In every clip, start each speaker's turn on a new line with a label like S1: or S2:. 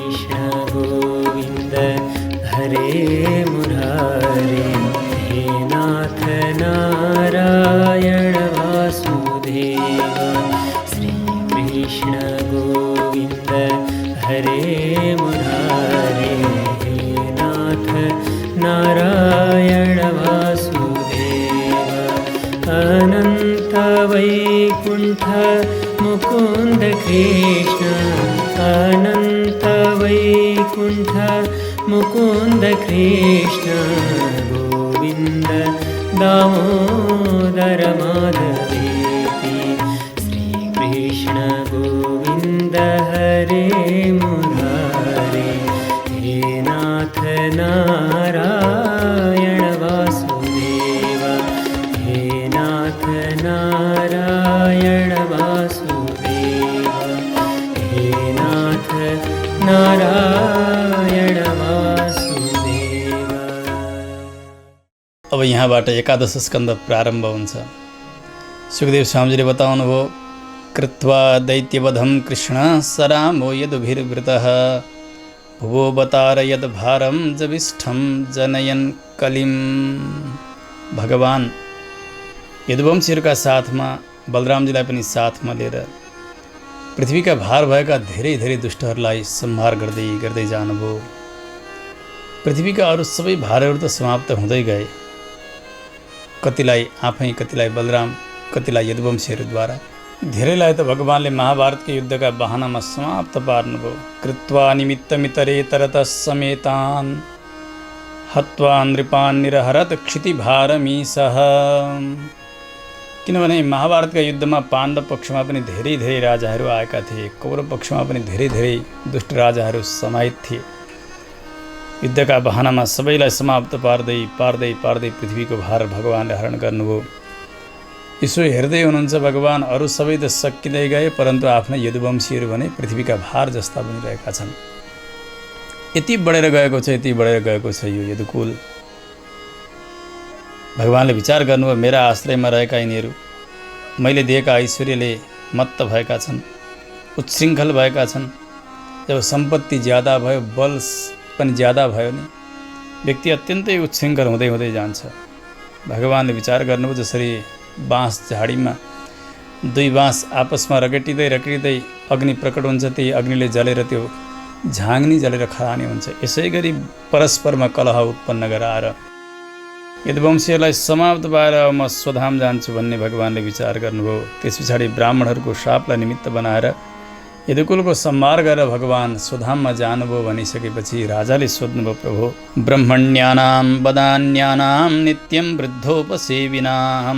S1: कृष्ण गोविन्द हरे मुरारे हे नाथ नारायण वासुदेव श्रीकृष्ण गोविन्द हरे मुरारे हे नाथ नारायण वासुदेव अनन्त वैकुण्ठ मुकुन्द कृष्ण अनन्त वैकुण्ठ मुकुन्द कृष्ण गोविन्द दामोदर माधवेति श्रीकृष्ण गोविन्द हरे मुरारे हे नाथ नारायण वासुदेव हे नाथ नारायण वासुदेव हे नाथ नारायण वासुदेव।
S2: अब यहाँबाट एकादश स्कन्द प्रारम्भ हुन्छ। सुखदेव स्वामीजीले बताउनुभयो, कृत्वा दैत्यवधं कृष्ण सरामो यदुभिर्वृतः भुवोऽवतार यद्भारं जविष्ठं जनयन् कलिं। भगवान यदुवंशीहरूका साथमा बलरामजीलाई पनि साथमा लिएर पृथ्वीका भार भएका धेरै धेरै दुष्टहरूलाई संहार गर्दै गर्दै जानुभयो। पृथ्वीका अरू सबै भारहरू त समाप्त हुँदै गए, कतिलाई आफै, कतिलाई बलराम, कतिलाई यदुवंशीहरूद्वारा, धेरैलाई त भगवानले महाभारतको युद्धका बहानामा समाप्त पार्नुभयो। कृत्वा निमित्तमितरेतरतः समेतान् हत्वा नृपान् निरहरत क्षितिभारमीशः। किनभने महाभारतका युद्धमा पाण्डव पक्षमा पनि धेरै धेरै राजाहरू आएका थिए, कौरव पक्षमा पनि धेरै धेरै दुष्ट राजाहरू समाहित थिए। युद्धका बहानामा सबैलाई समाप्त पार्दै पार्दै पार्दै पृथ्वीको भार भगवानले हरण गर्नुभयो। यसो हेर्दै हुनुहुन्छ भगवान, अरू सबै त सकिँदै गए, परन्तु आफ्ना यदुवंशीहरू भने पृथ्वीका भार जस्ता बनिरहेका छन्। यति बढेर गएको छ, यति बढेर गएको छ यो यदुकुल। भगवानले विचार गर्नुभयो, मेरा आश्रयमा रहेका यिनीहरू मैले दिएका ऐश्वर्यले मत्त भएका छन्, उच्छृङ्खल भएका छन्। जब सम्पत्ति ज्यादा भयो, बल पनि ज्यादा भयो नि व्यक्ति अत्यन्तै उच्छृङ्खल हुँदै हुँदै जान्छ। भगवानले विचार गर्नुभयो, जसरी बाँस झाडीमा दुई बाँस आपसमा रगटिँदै रगटिँदै अग्नि प्रकट हुन्छ, त्यही अग्निले जलेर त्यो झाँग्नी जलेर खरानी हुन्छ। यसै गरी परस्परमा कलह उत्पन्न गराएर यदुवंशीहरूलाई समाप्त पाएर म स्वधाम जान्छु भन्ने भगवानले विचार गर्नुभयो। त्यस पछाडि ब्राह्मणहरूको शापलाई निमित्त बनाएर यदुकुलको संहार गरेर भगवान स्वधाममा जानुभयो। भनिसकेपछि राजाले सोध्नुभयो, प्रभु ब्रह्मण्यानां वदान्यानां नित्यं वृद्धोपसेविनां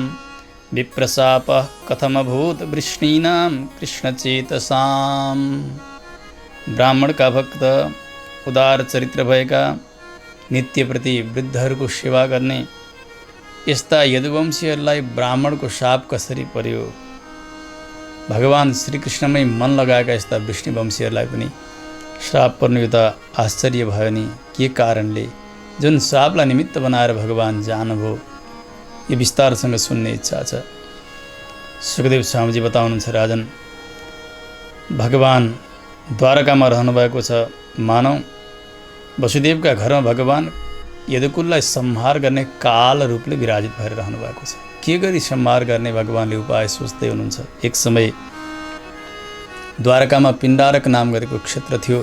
S2: विप्रशापः कथमभूत वृष्णीनां कृष्णचेतसाम्। ब्राह्मणका भक्त, उदार चरित्र भएका, नित्यप्रति वृद्धहरूको सेवा गर्ने यस्ता यदुवंशीहरूलाई ब्राह्मणको शाप कसरी पर्यो? भगवान श्रीकृष्णमै मन लगाएका यस्ता वृष्णिवंशीहरूलाई पनि श्राप पर्नु यो त आश्चर्य भयो नि। के कारणले जुन श्रापलाई निमित्त बनाएर भगवान जानुभयो, यो विस्तारसँग सुन्ने इच्छा छ। सुखदेव स्वामीजी बताउनुहुन्छ, राजन भगवान द्वारकामा रहनुभएको छ। मानौ वसुदेवका घरमा भगवान यदुकुललाई संहार गर्ने काल रूपले विराजित भएर रहनुभएको छ। के गरी संहार गर्ने भगवानले उपाय सोच्दै हुनुहुन्छ। एक समय द्वारकामा पिण्डारक नाम गरेको क्षेत्र थियो।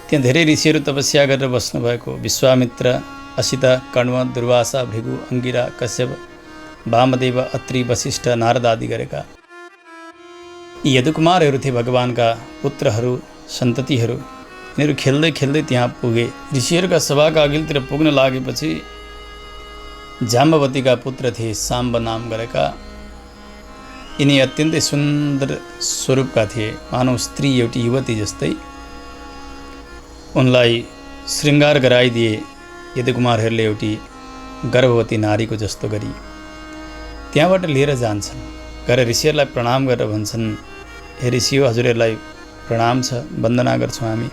S2: त्यहाँ धेरै ऋषिहरू तपस्या गरेर बस्नुभएको, विश्वामित्र, असित, कण्व, दुर्वासा, भृगु, अंगिरा, कश्यप, वामदेव, अत्रि, वशिष्ठ, नारद आदि गरेका यी यदुकुमारहरू थिए भगवानका पुत्रहरू, सन्ततिहरू। यिनीहरू खेल्दै खेल्दै त्यहाँ पुगे। ऋषिहरूका सभाका अघिल्तिर पुग्न लागेपछि जाम्बवतीका पुत्र थिए, साम्ब नाम गरेका। यिनी अत्यन्तै सुन्दर स्वरूपका थिए, मानव स्त्री एउटी युवती जस्तै। उनलाई श्रृङ्गार गराइदिए यदुकुमारहरूले एउटी गर्भवती नारीको जस्तो गरी। त्यहाँबाट लिएर जान्छन्, गएर ऋषिहरूलाई प्रणाम गरेर भन्छन्, हे ऋषियो, हजुरहरूलाई प्रणाम छ, वन्दना गर्छौँ हामी।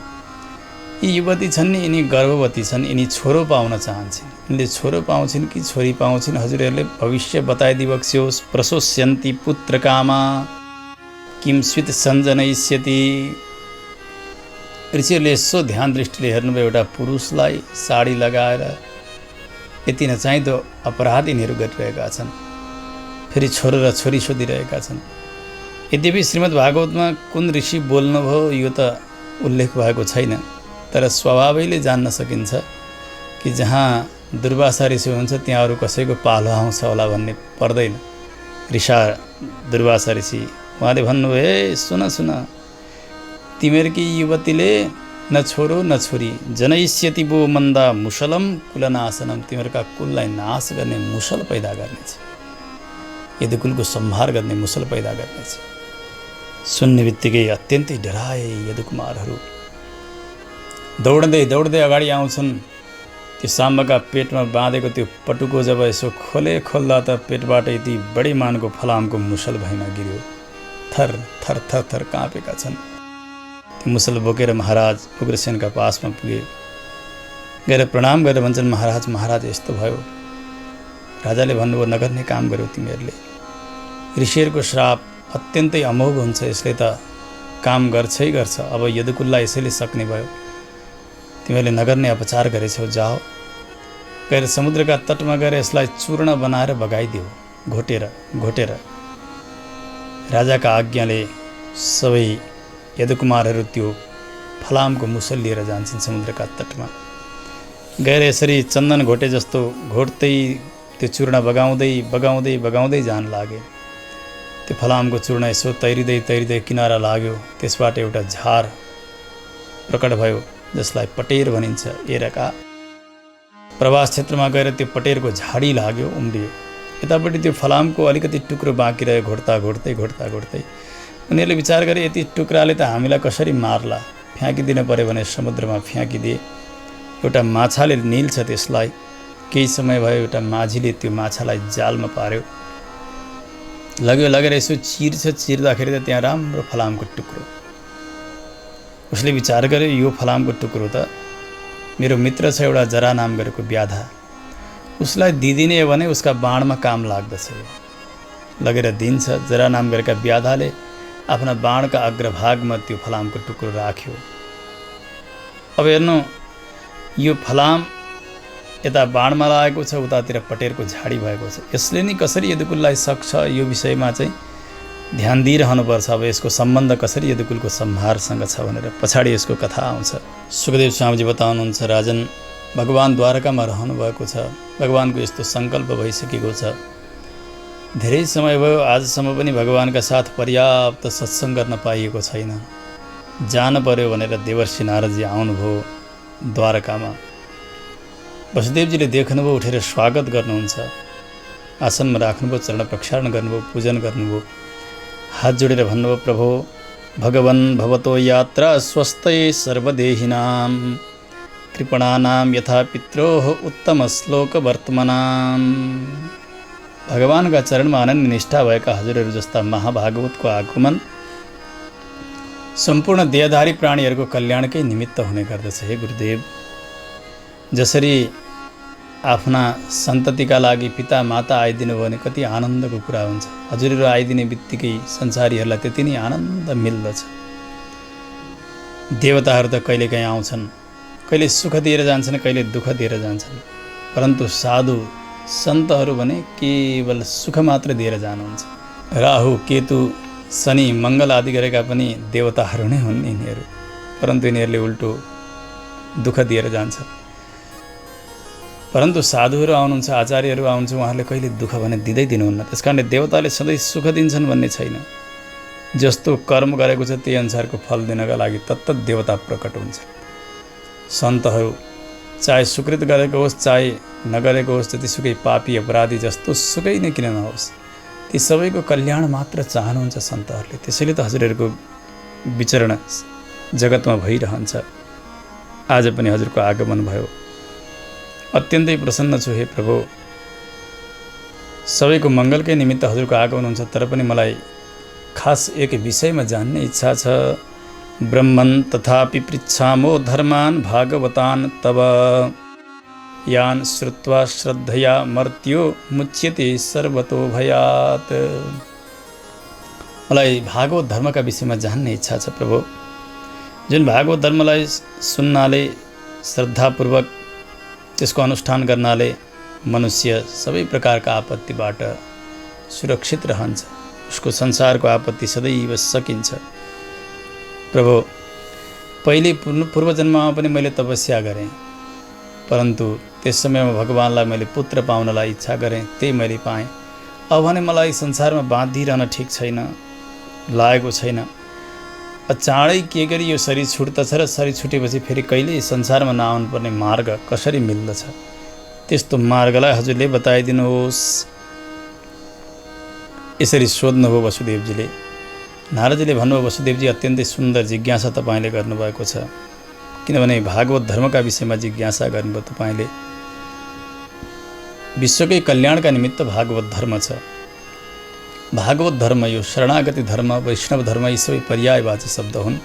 S2: यी युवती छन् नि, यिनी गर्भवती छन्, यिनी छोरो पाउन चाहन्छन्। यिनले छोरो पाउँछिन् कि छोरी पाउँछिन्, हजुरहरूले भविष्य बताइदिबक्स्योस्। प्रशोष्यन्ति पुत्रकामा किं स्वित सञ्जनयिष्यति। ऋषिहरूले यसो ध्यान दृष्टिले हेर्नुभयो एउटा पुरुषलाई साडी लगाएर यति नचाहिँदो अपराध यिनीहरू गरिरहेका छन्। फेरि छोरो र छोरी सोधिरहेका छन्। यद्यपि श्रीमद् भागवतमा कुन ऋषि बोल्नुभयो यो त उल्लेख भएको छैन, तर स्वभावैले जान्न सकिन्छ कि जहाँ दुर्वासा ऋषि हुन्छ त्यहाँ अरू कसैको पालो आउँछ होला भन्ने पर्दैन। ऋषा दुर्वासा ऋषि उहाँले भन्नुभयो, हे सुन सुन, तिमीहरूकी युवतीले न छोरो न छोरी जनैष्यति वो मन्दा मुसलम कुलनाशनम, तिमीहरूका कुललाई नाश गर्ने मुसल पैदा गर्नेछ, यदुकुलको संहार गर्ने मुसल पैदा गर्नेछ। सुन्ने बित्तिकै अत्यन्तै डराए यदुकुमारहरू। दौड्दै दौड्दै अगाडि आउँछन्। त्यो साम्बका पेटमा बाँधेको त्यो पटुको जब यसो खोल्दा त पेटबाट यति बढी मानको फलामको मुसल भैमा गिर्यो। थर थर थर थर काँपेका छन्। त्यो मुसल बोकेर महाराज उग्रसेनका पासमा पुगे। गएर प्रणाम गरेर भन्छन्, महाराज महाराज यस्तो भयो। राजाले भन्नुभयो, नगर्ने काम गर्यो तिमीहरूले। ऋषिहरूको श्राप अत्यन्तै अमोघ हुन्छ, यसले त काम गर्छै गर्छ। अब यदुकुललाई यसैले सक्ने भयो। तिमीहरूले नगर्ने अपचार गरेछौ, जाओ गएर समुद्रका तटमा गएर यसलाई चूर्ण बनाएर बगाइदियो, घोटेर घोटेर। राजाका आज्ञाले सबै यदुकुमारहरू त्यो फलामको मुसल लिएर जान्छन् समुद्रका तटमा। गएर यसरी चन्दन घोटे जस्तो घोट्दै त्यो चूर्ण बगाउँदै बगाउँदै बगाउँदै जान लागे। त्यो फलामको चूर्ण यसो तैरिँदै तैरिँदै किनारा लाग्यो। त्यसबाट एउटा झार प्रकट भयो जसलाई पटेर भनिन्छ। एरका प्रवास क्षेत्रमा गएर त्यो पटेरको झाडी लाग्यो, उम्रियो। यतापट्टि त्यो फलामको अलिकति टुक्रो बाँकी रह्यो। घोट्दा घोट्दै घोट्दा घोट्दै उनीहरूले विचार गरे, यति टुक्राले त हामीलाई कसरी मार्ला, फ्याँकिदिन पऱ्यो भने समुद्रमा फ्याँकिदिए। एउटा माछाले निल्छ त्यसलाई। केही समय भयो, एउटा माझीले त्यो माछालाई जालमा पार्यो, लग्यो। लगेर यसो चिर्छ, चिर्दाखेरि त त्यहाँ राम्रो फलामको टुक्रो। उसले विचार गर्यो, यो फलामको टुक्रो त मेरो मित्र छ एउटा जरा नाम गरेको व्याधा, उसलाई दिदिने हो भने उसका बाणमा काम लाग्दछ। लगेर दिन्छ। जरा नाम गरेका व्याधाले आफ्ना बाणका अग्रभागमा त्यो फलामको टुक्रो राख्यो। अब हेर्नु, यो फलाम यता बाणमा लागेको छ, उतातिर पटेरको झाडी भएको छ। यसले नि कसरी यदुकुललाई सक्छ यो विषयमा चाहिँ ध्यान दिइरहनुपर्छ। अब यसको सम्बन्ध कसरी यदुकुलको संहारसँग छ भनेर पछाडि यसको कथा आउँछ। सुखदेव स्वामीजी बताउनुहुन्छ, राजन भगवान द्वारकामा रहनुभएको छ। भगवानको यस्तो सङ्कल्प भइसकेको छ। धेरै समय भयो, आजसम्म पनि भगवानका साथ पर्याप्त सत्सङ्ग गर्न पाइएको छैन। जान पर्यो भनेर देवर्षि नारदजी आउनुभयो द्वारकामा। वसुदेवजीले देख्नुभयो, उठेर स्वागत गर्नुहुन्छ। आसनमा राख्नुभयो, चरण प्रक्षालन गर्नुभयो, पूजन गर्नुभयो। हात जोडेर भन्नुभयो, प्रभो भगवन् भवतो यात्रा स्वस्तै सर्वदेहिनां कृपणानां यथा पित्रोः उत्तम श्लोक वर्तमानां। भगवानका चरणमा अनन्य निष्ठा भएका हजुरहरू जस्ता महाभागवतको आगमन सम्पूर्ण देहधारी प्राणीहरूको कल्याणकै निमित्त हुने गर्दछ। हे गुरुदेव, जसरी आफ्ना सन्ततिका लागि पिता माता आइदिनु भयो भने कति आनन्दको कुरा हुन्छ। हजुरहरू आइदिने बित्तिकै संसारीहरूलाई त्यति नै आनन्द मिल्दछ। देवताहरू त कहिलेकाहीँ आउँछन्, कहिले सुख दिएर जान्छन्, कहिले दुःख दिएर जान्छन्। परन्तु साधु सन्तहरू भने केवल सुख मात्र दिएर जानुहुन्छ। राहु केतु शनि मङ्गल आदि गरेका पनि देवताहरू नै हुन् यिनीहरू, परन्तु यिनीहरूले उल्टो दुःख दिएर जान्छन्। परन्तु साधुहरू आउनुहुन्छ, आचार्यहरू आउनुहुन्छ, उहाँहरूले कहिले दुःख भने दिँदै दिनुहुन्न। त्यस कारणले देवताले सधैँ सुख दिन्छन् भन्ने छैन। जस्तो कर्म गरेको छ त्यही अनुसारको फल दिनका लागि तत्त देवता प्रकट हुन्छ। सन्तहरू चाहे सुकृत गरेको होस् चाहे नगरेको होस्, जतिसुकै पापी अपराधी जस्तो सुकै नै किन नहोस्, ती सबैको कल्याण मात्र चाहनुहुन्छ सन्तहरूले। त्यसैले त हजुरहरूको विचरण जगतमा भइरहन्छ। आज पनि हजुरको आगमन भयो, अत्यन्तै प्रसन्न छु। हे प्रभु, सबैको मङ्गलकै निमित्त हजुरको आगमन हुन्छ। तर पनि मलाई खास एक विषयमा जान्ने इच्छा छ। ब्रह्मन् तथापि पृच्छामो धर्मान् भागवतान् तव यान् श्रुत्वा श्रद्धया मर्त्यो मुच्यते सर्वतो भयात्। मलाई भागवत धर्मका विषयमा जान्ने इच्छा छ प्रभु। जुन भागवत धर्मलाई सुन्नाले श्रद्धापूर्वक त्यसको अनुष्ठान गर्नाले मनुष्य सबै प्रकारका आपत्तिबाट सुरक्षित रहन्छ। उसको संसारको आपत्ति सदैव सकिन्छ। प्रभु, पहिले पूर्वजन्ममा पनि मैले तपस्या गरेँ, परन्तु त्यस समयमा भगवानलाई मैले पुत्र पाउनलाई इच्छा गरेँ, त्यही मैले पाएँ। अब भने मलाई संसारमा बाँधिरहन ठिक छैन, लागेको छैन। चाँडै के गरी यो शरीर छुट्दछ र शरीर छुटेपछि फेरि कहिले संसारमा नआउनुपर्ने मार्ग कसरी मिल्दछ, त्यस्तो मार्गलाई हजुरले बताइदिनुहोस्। यसरी सोध्नुभयो वसुदेवजीले। नारदजीले भन्नुभयो, वसुदेवजी अत्यन्तै सुन्दर जिज्ञासा तपाईँले गर्नुभएको छ, किनभने भागवत धर्मका विषयमा जिज्ञासा गर्नुभयो तपाईँले। विश्वकै कल्याणका निमित्त भागवत धर्म छ। भागवत धर्म, यो शरणागति धर्म, वैष्णव धर्म, यी सबै पर्यायवाची शब्द हुन्।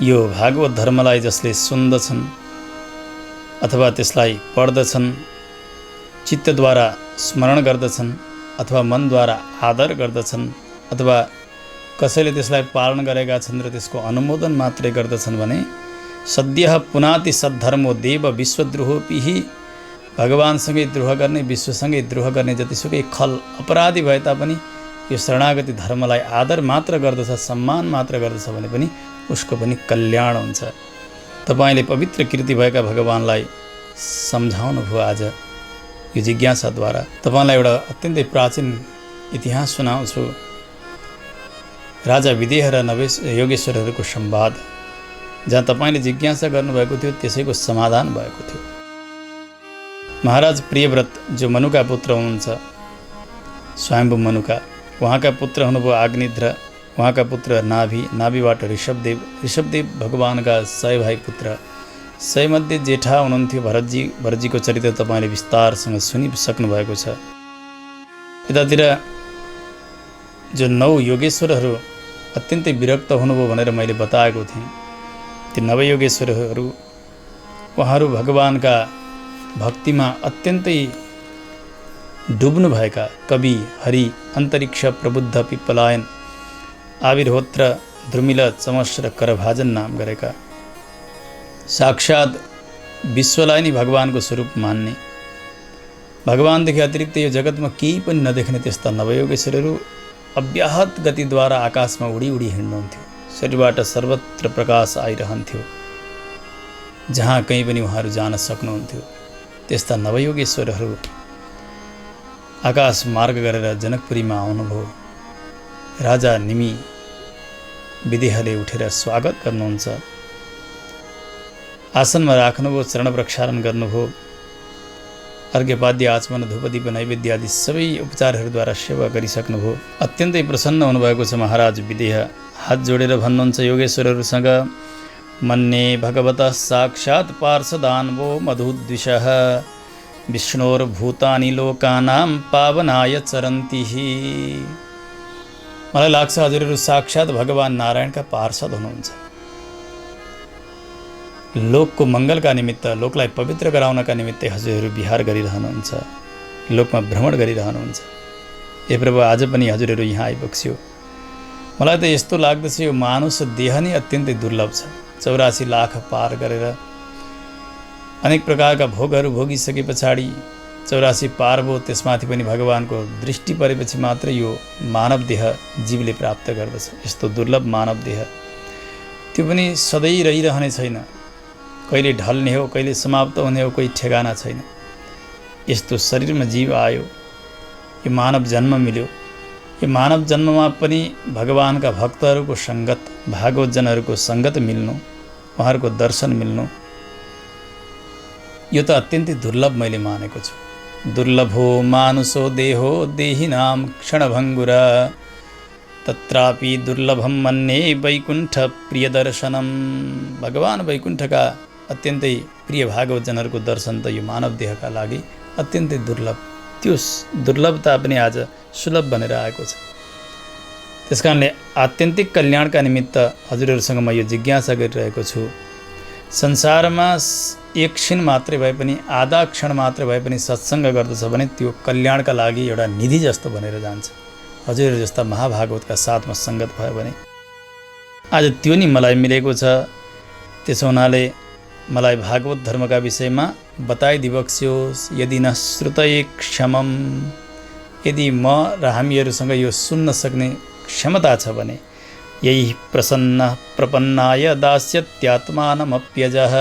S2: यो भागवत धर्मलाई जसले सुन्दछन् अथवा त्यसलाई पढ्दछन्, चित्तद्वारा स्मरण गर्दछन् अथवा मनद्वारा आदर गर्दछन् अथवा कसैले त्यसलाई पालन गरेका छन् र त्यसको अनुमोदन मात्रै गर्दछन् भने सद्यः पुनाति सद्धर्मो देव विश्वद्रोहोपिहि, भगवानसँगै द्रोह गर्ने, विश्वसँगै द्रोह गर्ने जतिसुकै खल अपराधी भए तापनि यो शरणागति धर्मलाई आदर मात्र गर्दछ, सम्मान मात्र गर्दछ भने पनि उसको पनि कल्याण हुन्छ। तपाईँले पवित्र कृति भएका भगवानलाई सम्झाउनु भयो आज यो जिज्ञासाद्वारा। तपाईँलाई एउटा अत्यन्तै प्राचीन इतिहास सुनाउँछु। राजा विदेह र योगेश्वरहरूको संवाद, जहाँ तपाईँले जिज्ञासा गर्नुभएको थियो त्यसैको समाधान भएको थियो। महाराज प्रियव्रत जो मनुका पुत्र हुनुहुन्छ, स्वयम्भू मनुका, उहाँका पुत्र हुनुभयो आग्निध्र, उहाँका पुत्र नाभि, नाभिबाट ऋषभदेव, ऋषभदेव भगवानका 100 भाइ पुत्र, 100 मध्ये जेठा हुनुहुन्थ्यो भरतजी। भरतजीको चरित्र तपाईँले विस्तारसँग सुनिसक्नु भएको छ। यतातिर जो 9 योगेश्वरहरू अत्यन्तै विरक्त हुनुभयो भनेर मैले बताएको थिएँ। ती 9 योगेश्वरहरू, उहाँहरू भगवानका भक्तिमा अत्यन्तै डुब्नुभएका कवि, हरि, अन्तरिक्ष, प्रबुद्ध, पिप्पलायन, आविर्होत्र, द्रुमिल, चमस र करभाजन नाम गरेका, साक्षात् विश्वलाई नै भगवानको स्वरूप मान्ने, भगवानदेखि अतिरिक्त यो जगतमा केही पनि नदेख्ने त्यस्ता 9 योगेश्वरहरू अव्याहत गतिद्वारा आकाशमा उडी उडी हिँड्नुहुन्थ्यो। शरीरबाट सर्वत्र प्रकाश आइरहन्थ्यो, जहाँ कहीँ पनि उहाँहरू जान सक्नुहुन्थ्यो। त्यस्ता 9 योगेश्वरहरू आकाश मार्ग गरेर जनकपुरीमा आउनुभयो। राजा निमि विदेहले उठेर स्वागत गर्नुहुन्छ, आसनमा राख्नुभयो, चरण प्रक्षालन गर्नुभयो, अर्घ्यपाद्य आचमन धूपदीप नैवेद्य आदि सबै उपचारहरूद्वारा सेवा गरिसक्नुभयो। अत्यन्तै प्रसन्न हुनुभएको छ महाराज विदेह। हात जोडेर भन्नुहुन्छ योगेश्वरहरूसँग, मन्ये भगवतः साक्षात् पार्षदान्वो मधुद्विषः विष्णोर्भूतानि लोकानां पावनाय चरन्तिः। मलाई लाग्छ हजुरहरू साक्षात् भगवान नारायणका पार्षद हुनुहुन्छ। लोकको मङ्गलका निमित्त, लोकलाई पवित्र गराउनका निमित्त हजुरहरू विहार गरिरहनुहुन्छ, लोकमा भ्रमण गरिरहनुहुन्छ। ए प्रभु, आज पनि हजुरहरू यहाँ आइपुग्यो। मलाई त यस्तो लाग्दछ यो मानुष देह नै अत्यन्तै दुर्लभ छ। 84 लाख पार गरेर अनेक प्रकारका भोगहरू भोगिसके पछाडि 84 पार भयो, त्यसमाथि पनि भगवानको दृष्टि परेपछि मात्र यो मानव देह जीवले प्राप्त गर्दछ। यस्तो दुर्लभ मानव देह, त्यो पनि सधैँ रहिरहने छैन, कहिले ढल्ने हो, कहिले समाप्त हुने हो, कोही ठेगाना छैन। यस्तो शरीरमा जीव आयो, यो मानव जन्म मिल्यो। यो मानव जन्ममा पनि भगवानका भक्तहरूको सङ्गत, भागवतजनहरूको सङ्गत मिल्नु, उहाँहरूको दर्शन मिल्नु, यो त अत्यन्तै दुर्लभ मैले मानेको छु। दुर्लभो मानुषो देहो देहिनां क्षणभङ्गुर, तत्रापि दुर्लभम मन्ये वैकुण्ठ प्रियदर्शनम। भगवान वैकुण्ठका अत्यन्तै प्रिय भागवतजनहरूको दर्शन त यो मानव देहका लागि अत्यन्तै दुर्लभ। त्यो दुर्लभता पनि आज सुलभ बनेर आएको छ। त्यसकारणले आत्यन्तिक कल्याणका निमित्त हजुरहरूसँग म यो जिज्ञासा गरिरहेको छु। संसारमा एक क्षण मात्रै भए पनि, आधा क्षण मात्र भए पनि सत्सङ्ग गर्दछ भने त्यो कल्याणका लागि एउटा निधि जस्तो बनेर जान्छ। हजुरहरू जस्ता महाभागवतका साथमा सङ्गत भयो भने आज त्यो नि मलाई मिलेको छ। त्यसो हुनाले मलाई भागवत धर्मका विषयमा बताइदिबक्स्योस्। यदि न श्रुतये क्षमम, यदि म र हामीहरूसँग यो सुन्न सक्ने क्षमता छ भने यही प्रसन्न प्रपन्नाय दास्यत्यात्मानमप्यजः।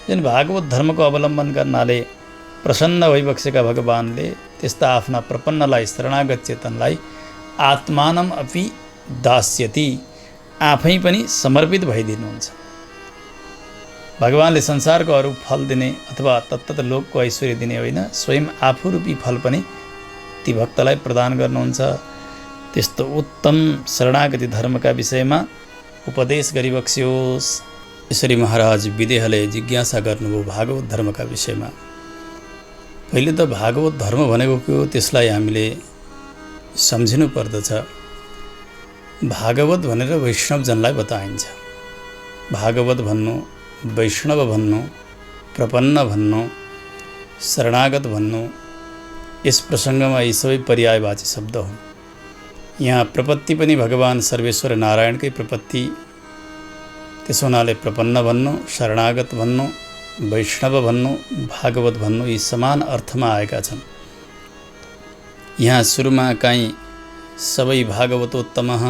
S2: जुन भागवत धर्मको अवलम्बन गर्नाले प्रसन्न भइबक्सेका भगवानले त्यस्ता आफ्ना प्रपन्नलाई, शरणागत चेतनलाई आत्मानम अपि दास्यति, आफै पनि समर्पित भइदिनुहुन्छ। भगवानले संसारको अरू फल दिने अथवा तत्तत लोकको ऐश्वर्य दिने होइन, स्वयं आफू रूपी फल पनि ती भक्तलाई प्रदान गर्नुहुन्छ। त्यस्तो उत्तम शरणागति धर्मका विषयमा उपदेश गरिबक्स्योस्। यसरी महाराज विदेहले जिज्ञासा गर्नुभयो भागवत धर्मका विषयमा। पहिले त भागवत धर्म भनेको के हो त्यसलाई हामीले सम्झिनु पर्दछ। भागवत भनेर वैष्णवजनलाई बताइन्छ। भागवत भन्नु, वैष्णव भन्नु, प्रपन्न भन्नु, शरणागत भन्नु, यस प्रसङ्गमा यी सबै पर्यायवाची शब्द हुन्। यहाँ प्रपत्ति पनि भगवान सर्वेश्वर नारायणकै प्रपत्ति, त्यसो हुनाले प्रपन्न भन्नु, शरणागत भन्नु, वैष्णव भन्नु, भागवत भन्नु यी समान अर्थमा आएका छन्। यहाँ सुरुमा काहीँ सबै भागवतोत्तमः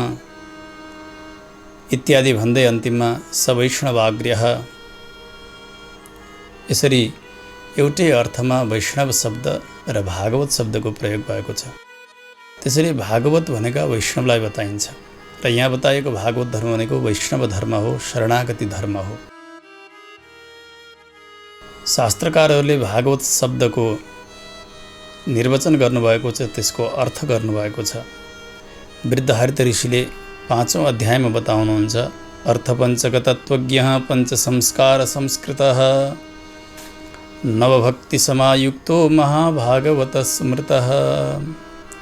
S2: इत्यादि भन्दै अन्तिममा सवैष्णवाग्र्यः, यसरी एउटै अर्थमा वैष्णव शब्द र भागवत शब्दको प्रयोग भएको छ। त्यसरी भागवत भनेका वैष्णवलाई बताइन्छ र यहाँ बताएको भागवत धर्म भनेको वैष्णव धर्म हो, शरणागति धर्म हो। शास्त्रकारहरूले भागवत शब्दको निर्वचन गर्नुभएको छ, त्यसको अर्थ गर्नुभएको छ। वृद्धहरित ऋषिले 5औं अध्यायमा बताउनुहुन्छ, अर्थपञ्चक तत्त्वज्ञः पञ्च संस्कार संस्कृतः नवभक्ति समायुक्तो महाभागवत स्मृतः।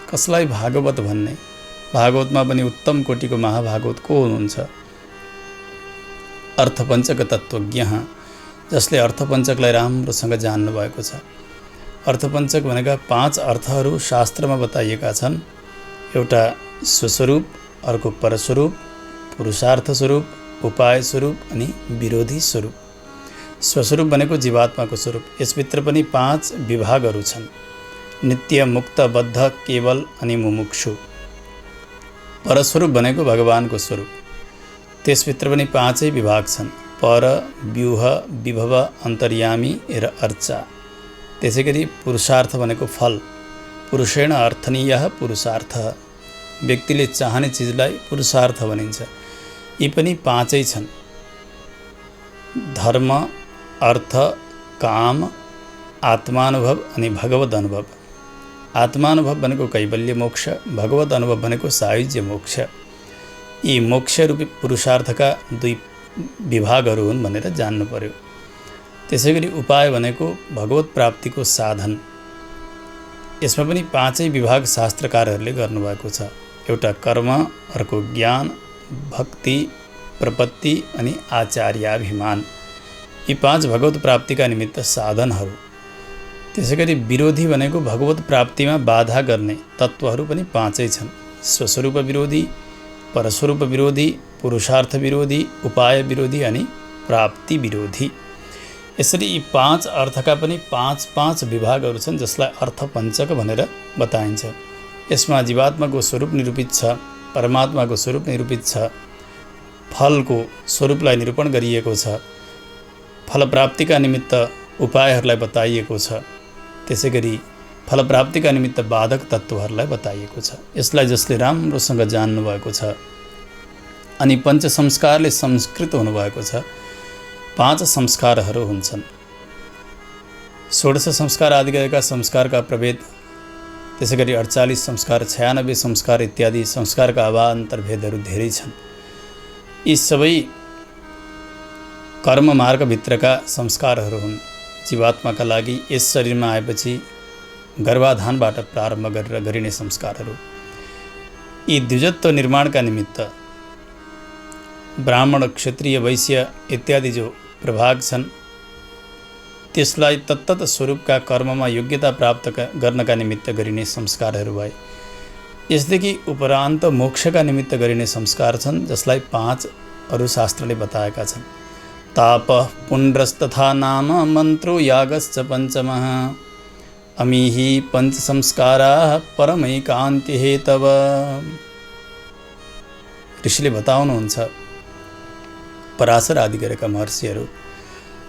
S2: कसलाई भागवत भन्ने? भागवतमा पनि उत्तम कोटिको महाभागवत को हुनुहुन्छ? अर्थपञ्चक तत्त्वज्ञः, जसले अर्थपञ्चकलाई राम्रोसँग जान्नु भएको छ। अर्थपञ्चक भनेका 5 अर्थहरू शास्त्रमा बताइएका छन्। एउटा स्वस्वरूप, अर्को परस्वरूप, पुरुषार्थ स्वरूप, उपाय स्वरूप अनि विरोधी स्वरूप। स्वस्वरूप भनेको जीवात्माको स्वरूप। यसभित्र पनि 5 विभागहरू छन्, नित्य, मुक्त, बद्ध, केवल अनि मुमुक्षु। परस्वरूप भनेको भगवानको स्वरूप। त्यसभित्र पनि 5 विभाग छन्, पर, व्यूह, विभव, अन्तर्यामी र अर्चा। त्यसै गरी पुरुषार्थ भनेको फल, पुरुषेण अर्थनीयः पुरुषार्थः, व्यक्तिले चाहने चिजलाई पुरुषार्थ भनिन्छ। यी पनि 5 छन्, धर्म, अर्थ, काम, आत्मानुभव अनि भगवत अनुभव। आत्मानुभव भनेको कैवल्य मोक्ष, भगवत अनुभव भनेको सायुज्य मोक्ष। यी मोक्ष रूपी पुरुषार्थका 2 विभागहरू हुन् भनेर जान्नु पर्यो। त्यसै गरी उपाय भनेको भगवत प्राप्तिको साधन। यसमा पनि 5 विभाग शास्त्रकारहरूले गर्नुभएको छ। एउटा कर्म, अर्को ज्ञान, भक्ति, प्रपत्ति अनि आचार्याभिमान। यी 5 भगवत प्राप्तिका निमित्त साधनहरू। त्यसै गरी विरोधी भनेको भगवत प्राप्तिमा बाधा गर्ने तत्त्वहरू पनि 5 छन्, स्वस्वरूप विरोधी, परस्वरूप विरोधी, पुरुषार्थ विरोधी, उपाय विरोधी अनि प्राप्ति विरोधी। यसरी यी 5 अर्थका पनि 5 विभागहरू छन्, जसलाई अर्थपञ्चक भनेर बताइन्छ। यसमा जीवात्माको स्वरूप निरूपित छ, परमात्माको स्वरूप निरूपित छ, फलको स्वरूपलाई निरूपण गरिएको छ, फल प्राप्तिका निमित्त उपायहरूलाई बताइएको छ, त्यसै गरी फल प्राप्तिका निमित्त बाधक तत्त्वहरूलाई बताइएको छ। यसलाई जसले राम्रोसँग जान्नुभएको छ अनि पञ्च संस्कारले संस्कृत हुनुभएको छ, 5 संस्कारहरू हुन्छन्। 16 संस्कार आदि गरेका संस्कारका प्रभेद, त्यसै गरी 48 संस्कार, 96 संस्कार इत्यादि संस्कारका अवान्तर भेदहरू धेरै छन्। यी सबै कर्म मार्गभित्रका संस्कारहरू हुन्। जीवात्माका लागि यस शरीरमा आएपछि गर्भाधानबाट प्रारम्भ गरेर गरिने संस्कारहरू। यी द्विजत्व निर्माणका निमित्त ब्राह्मण, क्षत्रिय, वैश्य इत्यादि जो प्रभाग छन्, त्यसलाई तत्तत स्वरूपका कर्ममा योग्यता प्राप्त गर्नका निमित्त गरिने संस्कारहरू भए। यसदेखि उपरान्त मोक्षका निमित्त गरिने संस्कार छन्, जसलाई 5 अरू शास्त्रले बताएका छन्। ताप पुण्ड्रस्तथा नाम मन्त्रो यागश्च पञ्चमः अमीहि पञ्च संस्काराः परमैकान्त्य हेतव। ऋषिले बताउनुहुन्छ, पराशर आदि गरेका महर्षिहरू,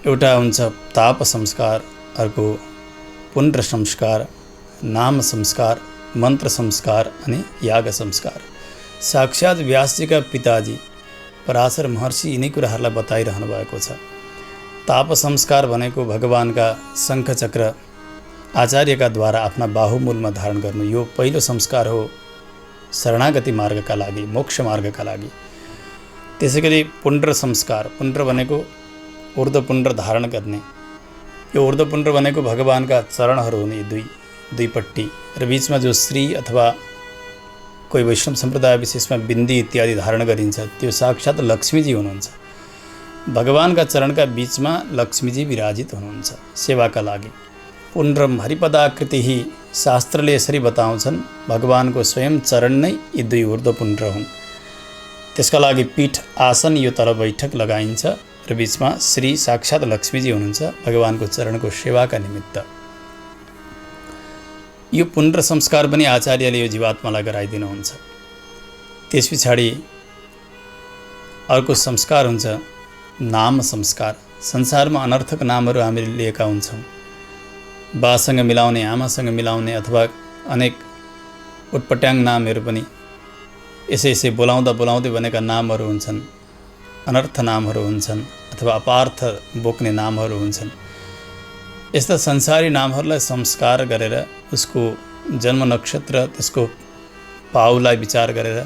S2: एउटा हुन्छ ताप संस्कार, अर्को पुण्ड्र संस्कार, नाम संस्कार, मन्त्र संस्कार अनि याग संस्कार। साक्षात् व्यासजीका पिताजी पराशर महर्षि यिनै कुराहरूलाई बताइरहनु भएको छ। ताप संस्कार भनेको भगवानका शङ्खचक्र आचार्यका द्वारा आफ्ना बाहुमूलमा धारण गर्नु, यो पहिलो संस्कार हो शरणागति मार्गका लागि, मोक्ष मार्गका लागि। त्यसैगरी पुण्ड्र संस्कार, पुण्ड्र भनेको ऊर्ध्वपुण्ड्र धारण गर्ने, यो ऊर्ध्वपुण्ड्र भनेको भगवानका चरणहरू हुने दुईपट्टि र बीचमा जो श्री अथवा कोही वैष्णव सम्प्रदाय विशेषमा बिन्दी इत्यादि धारण गरिन्छ, त्यो साक्षात् लक्ष्मीजी हुनुहुन्छ। भगवानका चरणका बीचमा लक्ष्मीजी विराजित हुनुहुन्छ सेवाका लागि। पुण्ड्रम हरिपदाकृति, शास्त्रले यसरी बताउँछन्, भगवानको स्वयं चरण नै यी 2 ऊर्ध्वपुण्ड्र हुन्। त्यसका लागि पीठ आसन यो तल बैठक लगाइन्छ र बीचमा श्री साक्षात् लक्ष्मीजी हुनुहुन्छ भगवानको चरणको सेवाका निमित्त। यो पुण्ड्र संस्कार पनि आचार्यले यो जीवात्मालाई गराइदिनुहुन्छ। त्यस पछाडि अर्को संस्कार हुन्छ नाम संस्कार। संसारमा अनर्थक नामहरू हामीले लिएका हुन्छौँ, बासँग मिलाउने, आमासँग मिलाउने अथवा अनेक उटपट्याङ नामहरू पनि यसै बोलाउँदै बनेका नामहरू हुन्छन्, अनर्थ नामहरू हुन्छन् अथवा अपार्थ बोक्ने नामहरू हुन्छन्। यस्ता संसारी नामहरूलाई संस्कार गरेर उसको जन्म नक्षत्र, त्यसको पाउलाई विचार गरेर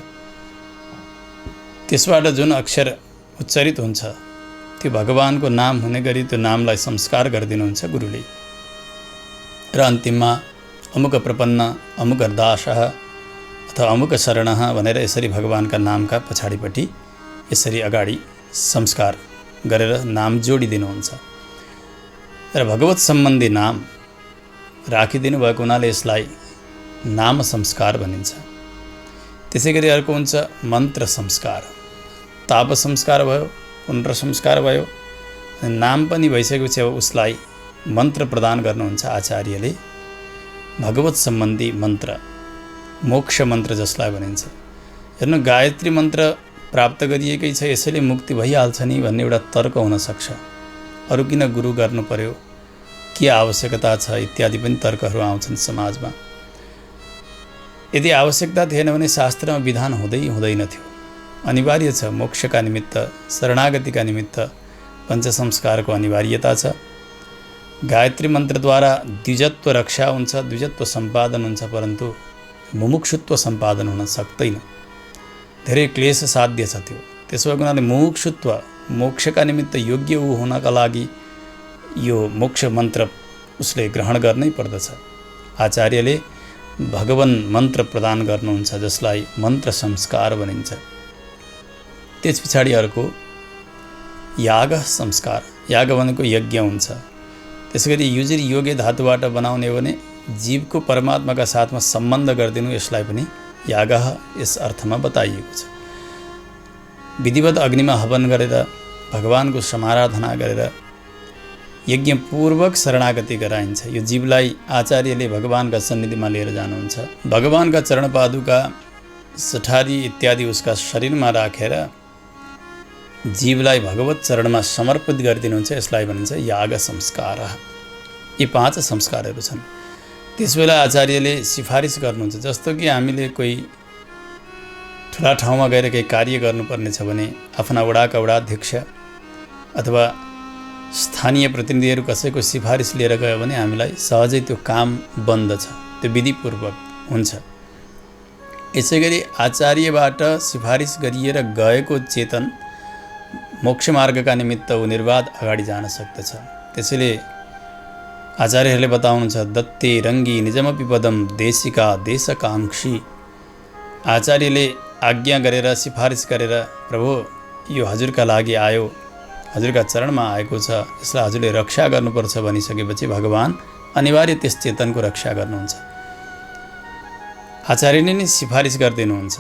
S2: त्यसबाट जुन अक्षर उच्चारित हुन्छ त्यो भगवानको नाम हुने गरी त्यो नामलाई संस्कार गरिदिनुहुन्छ गुरुले। र अन्तिममा अमुक प्रपन्न, अमुक दासः अथवा अमुक शरणः भनेर यसरी भगवानका नामका पछाडिपट्टि यसरी अगाडि संस्कार गरेर नाम जोडिदिनुहुन्छ। र भगवत सम्बन्धी नाम राखिदिनु भएको हुनाले यसलाई नाम संस्कार भनिन्छ। त्यसै गरी अर्को हुन्छ मन्त्र संस्कार। ताप संस्कार भयो, पुण्ड्र संस्कार भयो, नाम पनि भइसकेपछि अब उसलाई मन्त्र प्रदान गर्नुहुन्छ आचार्यले। भगवत सम्बन्धी मन्त्र, मोक्ष मन्त्र जसलाई भनिन्छ। हेर्नु, गायत्री मन्त्र प्राप्त गरिएकै छ यसैले मुक्ति भइहाल्छ नि भन्ने एउटा तर्क हुनसक्छ। अरू किन गुरु गर्नु पर्यो, के आवश्यकता छ इत्यादि पनि तर्कहरू आउँछन् समाजमा। यदि आवश्यकता थिएन भने शास्त्रमा विधान हुँदैन थियो। अनिवार्य छ, मोक्षका निमित्त, शरणागतिका निमित्त पञ्च संस्कारको अनिवार्यता छ। गायत्री मन्त्रद्वारा द्विजत्व रक्षा हुन्छ, द्विजत्व सम्पादन हुन्छ, परन्तु मुमुक्षुत्व सम्पादन हुन सक्दैन। धेरै क्लेश साध्य छ त्यो। त्यसो भएको हुनाले मुमुक्षुत्व, मोक्षका निमित्त योग्य हुनका लागि यो मोक्ष मन्त्र उसले ग्रहण गर्नै पर्दछ। आचार्यले भगवान मन्त्र प्रदान गर्नुहुन्छ जसलाई मन्त्र संस्कार भनिन्छ। त्यस पछाडि अर्को याग संस्कार। याग भनेको यज्ञ हुन्छ। त्यसैगरी युजरी योगे धातुबाट बनाउने हो भने जीवको परमात्माका साथमा सम्बन्ध गरिदिनु, यसलाई पनि याग यस अर्थमा बताइएको छ। विधिवत अग्निमा हवन गरेर भगवानको समाराधना गरेर यज्ञपूर्वक शरणागति गराइन्छ। यो जीवलाई आचार्यले भगवानका सन्निधिमा लिएर जानुहुन्छ। भगवानका चरणपादुका, सठारी इत्यादि उसका शरीरमा राखेर जीवलाई भगवत चरणमा समर्पित गरिदिनुहुन्छ। यसलाई भनिन्छ याग संस्कार। यी 5 संस्कारहरू छन्। त्यसबेला आचार्यले सिफारिस गर्नुहुन्छ, जस्तो कि हामीले कोही ठुला ठाउँमा गएर केही कार्य गर्नुपर्ने छ भने आफ्ना वडाका वडाध्यक्ष अथवा स्थानीय प्रतिनिधिहरू कसैको सिफारिस लिएर गयो भने हामीलाई सहजै त्यो काम बन्दछ, त्यो विधिपूर्वक हुन्छ। यसै गरी आचार्यबाट सिफारिस गरिएर गएको चेतन मोक्ष मार्गका निमित्त ऊ निर्वाध अगाडि जान सक्दछ। त्यसैले आचार्यहरूले बताउनुहुन्छ, दत्ते रङ्गी निजमपि पदम देशिका देशकाङ्क्षी। आचार्यले आज्ञा गरेर सिफारिस गरेर, प्रभु यो हजुरका लागि आयो, हजुरका चरणमा आएको छ, यसलाई हजुरले रक्षा गर्नुपर्छ भनिसकेपछि भगवान अनिवार्य त्यस चेतनको रक्षा गर्नुहुन्छ। आचार्यले नै सिफारिस गरिदिनुहुन्छ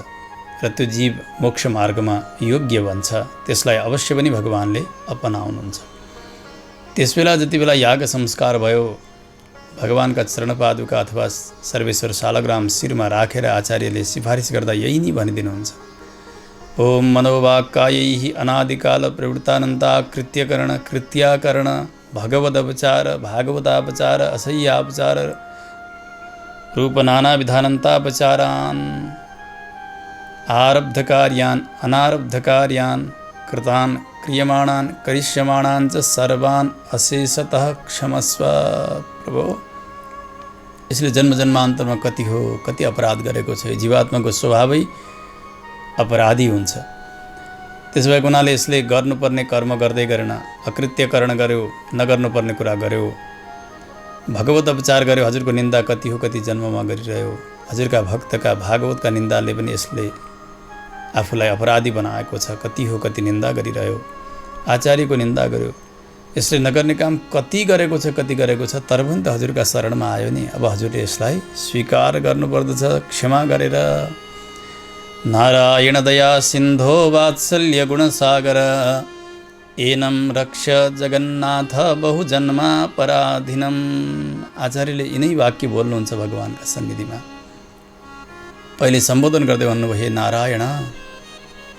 S2: र त्यो जीव मोक्ष मार्गमा योग्य बन्छ, त्यसलाई अवश्य पनि भगवानले अपनाउनुहुन्छ। त्यसबेला जति बेला याग संस्कार भयो, भगवानका चरणपादुका अथवा सर्वेश्वर शालग्राम शिरमा राखेर आचार्यले सिफारिस गर्दा यही नै भनिदिनुहुन्छ, ओम मनोवाक्कायैः अनादिकाल प्रवृत्तानन्ता कृत्यकरण कृत्याकरण भगवदपचार भागवतापचार असह्यापचार रूप नाना विधानन्तापचारान् आरब्धकार्यान् अनारब्धकार्यान् कृतान् क्रियमाणान् करिष्यमाणान् च सर्वान् अशेषतः क्षमस्व प्रभो। इसलिए जन्म जन्मान्तरमा कति हो कति अपराध गरेको छ, जीवात्माको स्वभावै अपराधी हुन्छ। त्यसो भएको हुनाले यसले गर्नुपर्ने कर्म गर्दै गरेन, अकृत्यकरण गर्यो, नगर्नुपर्ने कुरा गर्यो, भगवत अपचार गर्यो, हजुरको निन्दा कति हो कति जन्ममा गरिरह्यो, हजुरका भक्तका भागवतका निन्दाले पनि यसले आफूलाई अपराधी बनाएको छ, कति हो कति निन्दा गरिरह्यो, आचार्यको निन्दा गर्यो, यसले नगर्ने काम कति गरेको छ कति गरेको छ, तर पनि त हजुरका शरणमा आयो नि, अब हजुरले यसलाई स्वीकार गर्नुपर्दछ क्षमा गरेर। नारायण दया सिन्धो वात्सल्य गुणसागर एनं रक्ष जगन्नाथ बहुजन्मा पराधीनम। आचार्यले यिनै वाक्य बोल्नुहुन्छ भगवानका सन्निधिमा। पहिले सम्बोधन गर्दै भन्नुभयो, हे नारायण।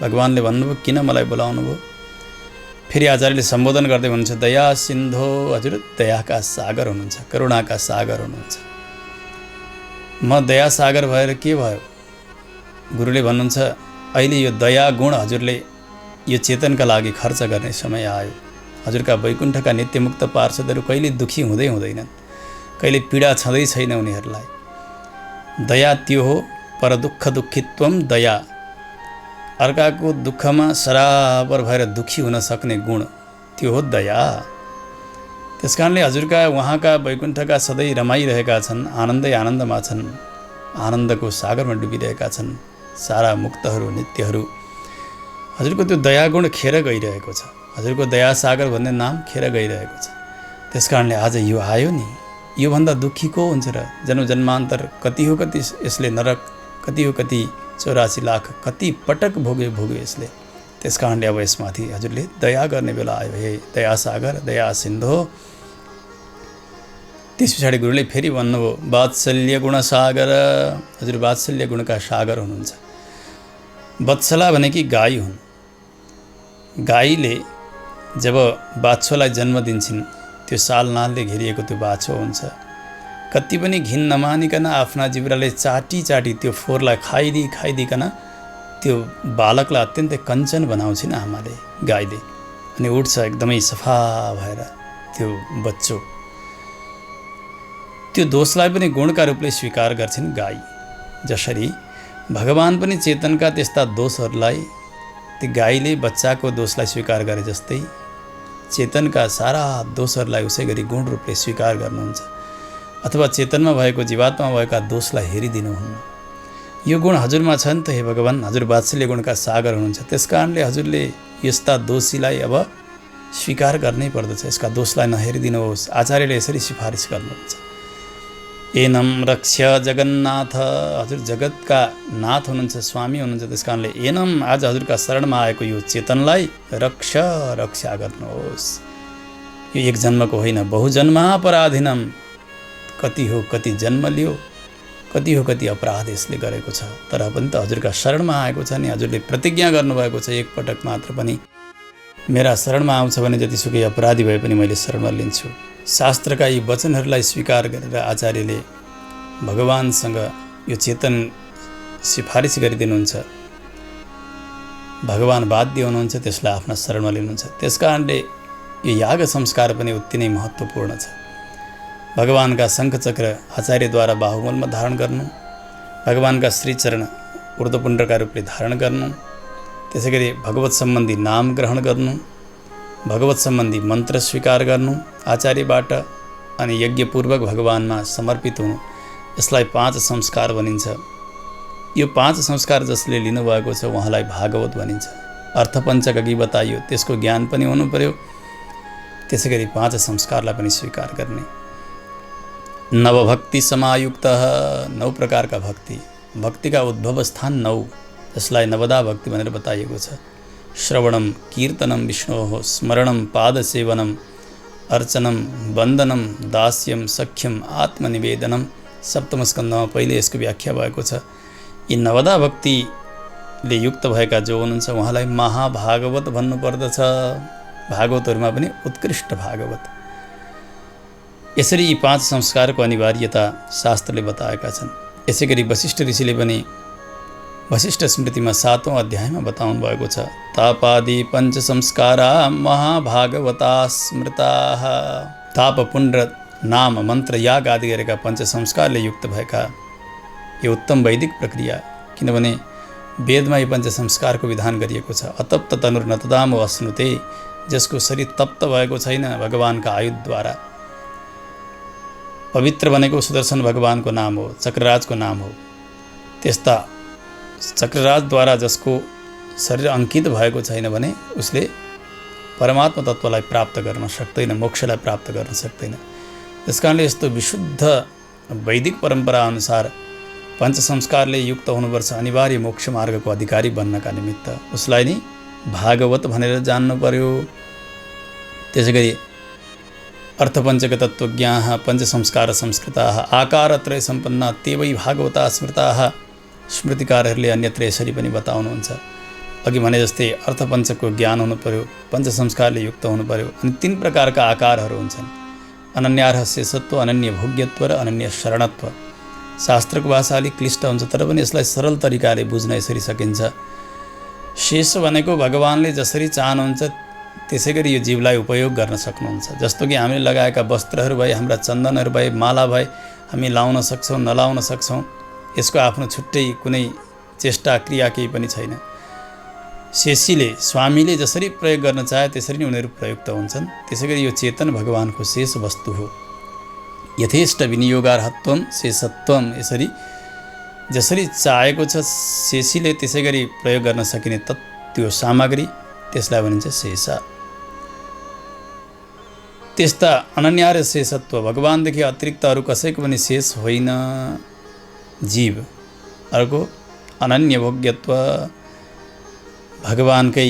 S2: भगवानले भन्नुभयो, किन मलाई बोलाउनु भयो? फेरि आचार्यले सम्बोधन गर्दै भन्नुहुन्छ, दया सिन्धो, हजुर दयाका सागर हुनुहुन्छ, करुणाका सागर हुनुहुन्छ। म दया सागर भएर के भयो? गुरुले भन्नुहुन्छ, अहिले यो दया गुण हजुरले यो चेतनका लागि खर्च गर्ने समय आयो। हजुरका वैकुण्ठका नित्यमुक्त पार्षदहरू कहिले दुखी हुँदै हुँदैनन्, कहिले पीडा छँदै छैन उनीहरूलाई। दया त्यो हो, पर दुःख दुःखित्वम दया, अर्काको दुःखमा सराबर भएर दुखी हुन सक्ने गुण त्यो हो दया। त्यसकारणले हजुरका उहाँका वैकुण्ठका सधैँ रमाइरहेका छन्, आनन्दै आनन्दमा छन्, आनन्दको सागरमा डुबिरहेका छन् सारा मुक्तहरू नित्यहरू। हजुरको त्यो दयागुण खेर गइरहेको छ, हजुरको दया सागर भन्ने नाम खेर गइरहेको छ। त्यसकारणले आज यो आयो नि, योभन्दा दुःखी को हुन्छ र? जन्म जन्मान्तर कति हो कति यसले नरक, कति हो कति 84 लाख कति पटक भोग्यो यसले। त्यसकारणले अब यसमाथि हजुरले दया गर्ने बेला आयो, हे दया सागर दया सिन्धो। त्यस पछाडि गुरुले फेरि भन्नुभयो, वात्सल्य गुण सागर, हजुर वात्सल्य गुणका सागर हुनुहुन्छ। वत्सला भनेकी गाई हुन्। गाईले जब बाछोलाई जन्म दिन्छन्, त्यो सालनालले घेरिएको त्यो बाछो हुन्छ। कति पनि घिन नमानिकन आफ्ना जिब्राले चाटी चाटी त्यो फोहोरलाई खाइदिकन त्यो बालकलाई अत्यन्तै कञ्चन बनाउँछिन् आमाले, गाईले, अनि उठ्छ एकदमै सफा भएर त्यो बच्चो। त्यो दोषलाई पनि गुणका रूपले स्वीकार गर्छिन् गाई। जसरी भगवान पनि चेतनका त्यस्ता दोषहरूलाई, ती गाईले बच्चाको दोषलाई स्वीकार गरे जस्तै चेतनका सारा दोषहरूलाई उसै गरी गुण रूपले स्वीकार गर्नुहुन्छ, अथवा चेतनमा भएको जीवात्मा भएका दोषलाई हेरिदिनुहुन्न। यो गुण हजुरमा छ नि त हे भगवान, हजुर वात्सल्य गुणका सागर हुनुहुन्छ। त्यसकारणले हजुरले यस्ता दोषीलाई अब स्वीकार गर्नै पर्दछ, यसका दोषलाई नहेरिदिनुहोस्। आचार्यले यसरी सिफारिस गर्नुहुन्छ, एनं रक्ष जगन्नाथ, हजुर जगतका नाथ हुनुहुन्छ, स्वामी हुनुहुन्छ। त्यसकारणले एनं, आज हजुरका शरणमा आएको यो चेतनलाई रक्षा गर्नुहोस्। यो एक जन्मको होइन, बहुजन्मा पराधीनम, कति हो कति जन्म लियो, कति हो कति अपराध यसले गरेको छ, तर पनि त हजुरका शरणमा आएको छ नि। हजुरले प्रतिज्ञा गर्नुभएको छ, एकपटक मात्र पनि मेरा शरणमा आउँछ भने जतिसुकै अपराधी भए पनि मैले शरणमा लिन्छु। शास्त्रका यी वचनहरूलाई स्वीकार गरेर आचार्यले भगवानसँग यो चेतन सिफारिस गरिदिनुहुन्छ। भगवान बाध्य हुनुहुन्छ त्यसलाई आफ्ना शरणमा लिनुहुन्छ। त्यसकारणले यो याग संस्कार पनि उत्ति नै महत्त्वपूर्ण छ। भगवानका शङ्खचक्र आचार्यद्वारा बाहुमूलमा धारण गर्नु, भगवानका श्रीचरण ऊर्ध्वपुण्ड्रका रूपले धारण गर्नु, त्यसै गरी भगवत सम्बन्धी नाम ग्रहण गर्नु, भगवत सम्बन्धी मन्त्र स्वीकार गर्नु आचार्यबाट, अनि यज्ञपूर्वक भगवानमा समर्पित हुनु, यसलाई 5 संस्कार भनिन्छ। यो 5 संस्कार जसले लिनुभएको छ उहाँलाई भागवत भनिन्छ। अर्थपञ्चक अघि बताइयो, त्यसको ज्ञान पनि हुनु पर्यो। त्यसै गरी 5 संस्कारलाई पनि स्वीकार गर्ने। नवभक्ति समायुक्त, 9 प्रकारका भक्ति, भक्तिका उद्भव स्थान 9, जसलाई नवदा भक्ति भनेर बताइएको छ। श्रवणम कीर्तनम विष्णोः स्मरणम पादसेवनम अर्चनम वन्दनम दास्यम सख्यम आत्मनिवेदनम। सप्तम स्कन्धमा पहिले यसको व्याख्या भएको छ। यी नवदा भक्तिले युक्त भएका जो हुनुहुन्छ उहाँलाई महाभागवत भन्नुपर्दछ। भागवतहरूमा पनि उत्कृष्ट भागवत। यसरी यी 5 संस्कारको अनिवार्यता शास्त्रले बताएका छन्। यसै गरी वशिष्ठ ऋषिले पनि वशिष्ठ स्मृतिमा 7औं अध्यायमा बताउनु भएको छ। तापादि पञ्च संस्कारा महाभागवता स्मृताः। ताप, पुण्य, नाम, मन्त्र, याग आदि गरेका पञ्च संस्कारले युक्त भएका यो उत्तम वैदिक प्रक्रिया। किनभने वेदमा यो पञ्च संस्कारको विधान गरिएको छ। अतप्त तनुर नतदाम अश्नुते, जसको शरीर तप्त भएको छैन भगवानका आयुधद्वारा। पवित्र भनेको सुदर्शन भगवानको नाम हो, चक्रराजको नाम हो। त्यस्ता चक्रराजद्वारा जसको शरीर अङ्कित भएको छैन भने उसले परमात्मा तत्त्वलाई प्राप्त गर्न सक्दैन, मोक्षलाई प्राप्त गर्न सक्दैन। त्यसकारणले यस्तो विशुद्ध वैदिक परम्परा अनुसार पञ्च संस्कारले युक्त हुनुपर्छ। अनिवार्य मोक्ष मार्गको अधिकारी बन्नका निमित्त उसलाई नै भागवत भनेर जान्नु पर्यो। त्यसै गरी अर्थपञ्चक तत्त्वज्ञाः पञ्च संस्कार संस्कृताः आकारत्रय सम्पन्ना ते वै भागवता स्मृताः। स्मृतिकारहरूले अन्यत्र यसरी पनि बताउनुहुन्छ। अघि भने जस्तै अर्थपञ्चकको ज्ञान हुनु पर्यो, पञ्च संस्कारले युक्त हुनु पर्यो। अनि 3 प्रकारका आकारहरू हुन्छन्। अनन्यार्ह शेषत्व, अनन्य भोग्यत्व र अनन्य शरणत्व। शास्त्रको भाषा अलिक क्लिष्ट हुन्छ, तर पनि यसलाई सरल तरिकाले बुझ्न यसरी सकिन्छ। शेष भनेको भगवानले जसरी चाहनुहुन्छ त्यसै गरी यो जीवलाई उपयोग गर्न सक्नुहुन्छ। जस्तो कि हामीले लगाएका वस्त्रहरू भए, हाम्रा चन्दनहरू भए, माला भए, हामी लाउन सक्छौँ, नलाउन सक्छौँ। यसको आफ्नो छुट्टै कुनै चेष्टा क्रिया केही पनि छैन। शेषीले, स्वामीले जसरी प्रयोग गर्न चाहे त्यसरी नै उनीहरू प्रयुक्त हुन्छन्। त्यसै गरी यो चेतन भगवानको शेष वस्तु हो। यथेष्ट विनियोगार्हत्वम शेषत्वम। यसरी जसरी चाहेको छ शेषीले त्यसै गरी प्रयोग गर्न सकिने त्यो सामग्री, त्यसलाई भनिन्छ शेष। त्यस्ता अनन्यार्ह शेषत्व, भगवानदेखि अतिरिक्त अरू कसैको पनि शेष होइन जीव। अर्को अनन्य भोग्यत्व, भगवानकै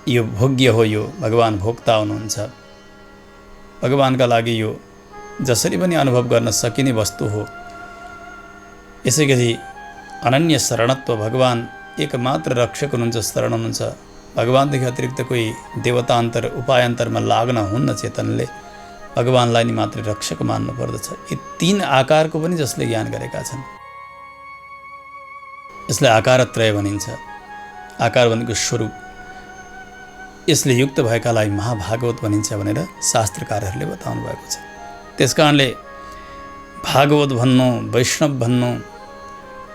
S2: यो भोग्य हो, यो भगवान भोक्ता हुनुहुन्छ। भगवानका लागि यो जसरी पनि अनुभव गर्न सकिने वस्तु हो। यसै गरी अनन्य शरणत्व, भगवान एकमात्र रक्षक हुनुहुन्छ, शरण हुनुहुन्छ। भगवानदेखि अतिरिक्त कोही देवतान्तर उपायान्तरमा लाग्न हुन्न। चेतनले भगवानलाई नै मात्र रक्षक मान्नु पर्दछ। यी 3 आकारको पनि जसले ज्ञान गरेका छन् यसलाई आकारत्रय भनिन्छ। आकार भनेको स्वरूप। यसले युक्त भएकालाई महाभागवत भनिन्छ भनेर शास्त्रकारहरूले बताउनु भएको छ। त्यसकारणले भागवत भन्नु, वैष्णव भन्नु,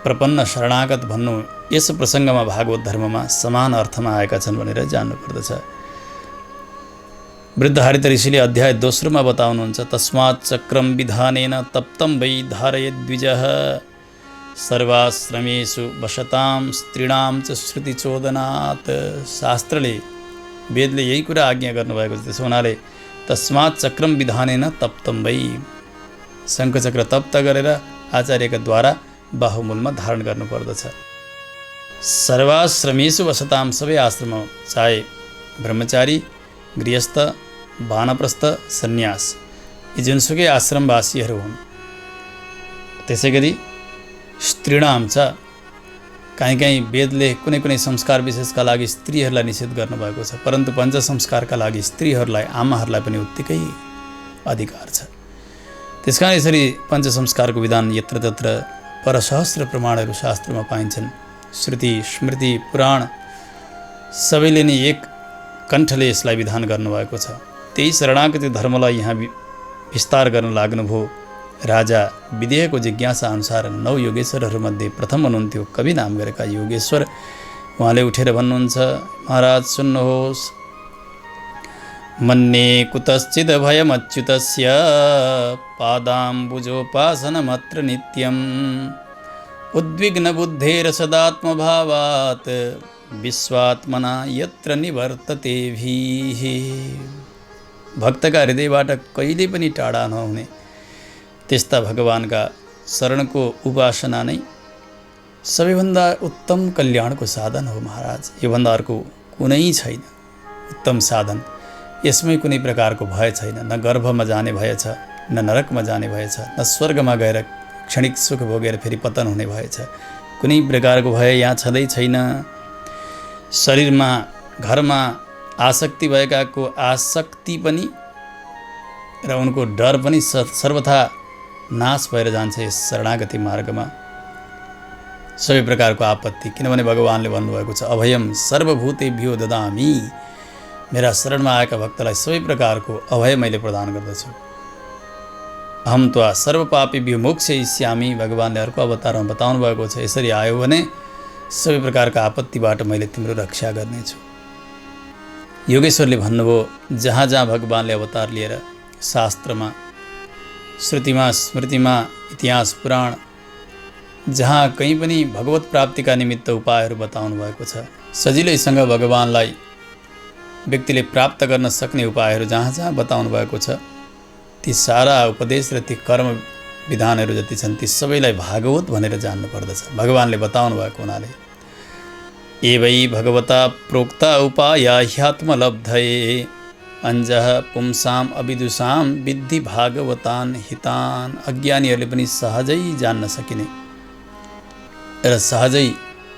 S2: प्रपन्न शरणागत भन्नु, यस प्रसङ्गमा भागवत धर्ममा समान अर्थमा आएका छन् भनेर जान्नुपर्दछ। वृद्धहरित ऋषिले अध्याय 2 मा बताउनुहुन्छ। तस्मात् चक्रम विधानेन तप्तं वै धारयेद्विजः सर्वाश्रमेषु वसतां स्त्रीणां च श्रुतिचोदनात्। शास्त्रले, वेदले यही कुरा आज्ञा गर्नुभएको छ। त्यसो हुनाले तस्मात् चक्रम विधानेन तप्तं वै, शङ्खचक्र तप्त गरेर आचार्यका द्वारा बाहुमूलमा धारण गर्नुपर्दछ। सर्वाश्रमेषु वसतां, सबै आश्रम, चाहे ब्रह्मचारी, गृहस्थ, वानप्रस्थ, सन्यास, यी जुनसुकै आश्रमवासीहरू हुन्। त्यसै गरी स्त्रीणाम च, कहीँ वेदले कुनै कुनै संस्कार विशेषका लागि स्त्रीहरूलाई निषेध गर्नुभएको छ, परन्तु पञ्च संस्कारका लागि स्त्रीहरूलाई, आमाहरूलाई पनि उत्तिकै अधिकार छ। त्यसकारण यसरी पञ्च संस्कारको विधान यत्रतत्र परसहस्र प्रमाणहरू शास्त्रमा पाइन्छन्। श्रुति, स्मृति, पुराण सबैले नै एक कण्ठले यसलाई विधान गर्नुभएको छ। त्यही शरणागति धर्मलाई यहाँ विस्तार गर्न लाग्नुभयो। राजा विदेहको जिज्ञासा अनुसार 9 योगेश्वरहरूमध्ये प्रथम हुनुहुन्थ्यो कवि नाम गरेका योगेश्वर। उहाँले उठेर भन्नुहुन्छ, महाराज सुन्नुहोस्। मन्ये कुतश्चिद भयमच्युतस्य पादाम्बुजोपासनमत्र नित्यम् उद्विग्न बुद्धेर सदात्मभावात् विश्वात्मना यत्र निवर्तते भीः। भक्तका हृदयबाट कहिले पनि टाढा नहुने त्यस्ता भगवानका शरणको उपासना नै सबैभन्दा उत्तम कल्याणको साधन हो महाराज। योभन्दा अर्को कुनै छैन उत्तम साधन। यसमै कुनै प्रकारको भय छैन, न गर्भमा जाने भय छ, न नरकमा जाने भय छ, न स्वर्गमा गएर क्षणिक सुख भोगेर फेरि पतन हुने भय छ। कुनै प्रकारको भय यहाँ छँदै छैन। शरीरमा घरमा आसक्ति भएकाको आसक्ति पनि र उनको डर पनि सर्वथा नाश भएर जान्छ यस शरणागति मार्गमा। सबै प्रकारको आपत्ति, किनभने भगवानले भन्नुभएको छ अभयम सर्वभूतेभ्यो ददामि, मेरा शरणमा आएका भक्तलाई सबै प्रकारको अभय मैले प्रदान गर्दछु। अहम त्वा सर्वपापीभ्यो मोक्षयिष्यामि, भगवानले अर्को अवतारमा बताउनु भएको छ यसरी आयो भने सबै प्रकारका आपत्तिबाट मैले तिम्रो रक्षा गर्नेछु। योगेश्वरले भन्नुभयो जहाँ जहाँ भगवानले अवतार लिएर शास्त्रमा, श्रुतिमा, स्मृतिमा, इतिहास, पुराण जहाँ कहीँ पनि भगवत प्राप्तिका निमित्त उपायहरू बताउनु भएको छ, सजिलैसँग भगवानलाई व्यक्तिले प्राप्त गर्न सक्ने उपायहरू जहाँ जहाँ बताउनु भएको छ, ती सारा उपदेश र ती कर्म विधानहरू जति छन् ती सबैलाई भागवत भनेर जान्नु पर्दछ। भगवानले बताउनु भएको हुनाले एवै भगवता प्रोक्ता उपाय ह्यात्मलब्धये अञ्जः पुंसाम अविदुषाम विद्धि भागवतान हितान। अज्ञानीहरूले पनि सहजै जान्न सकिने र सहजै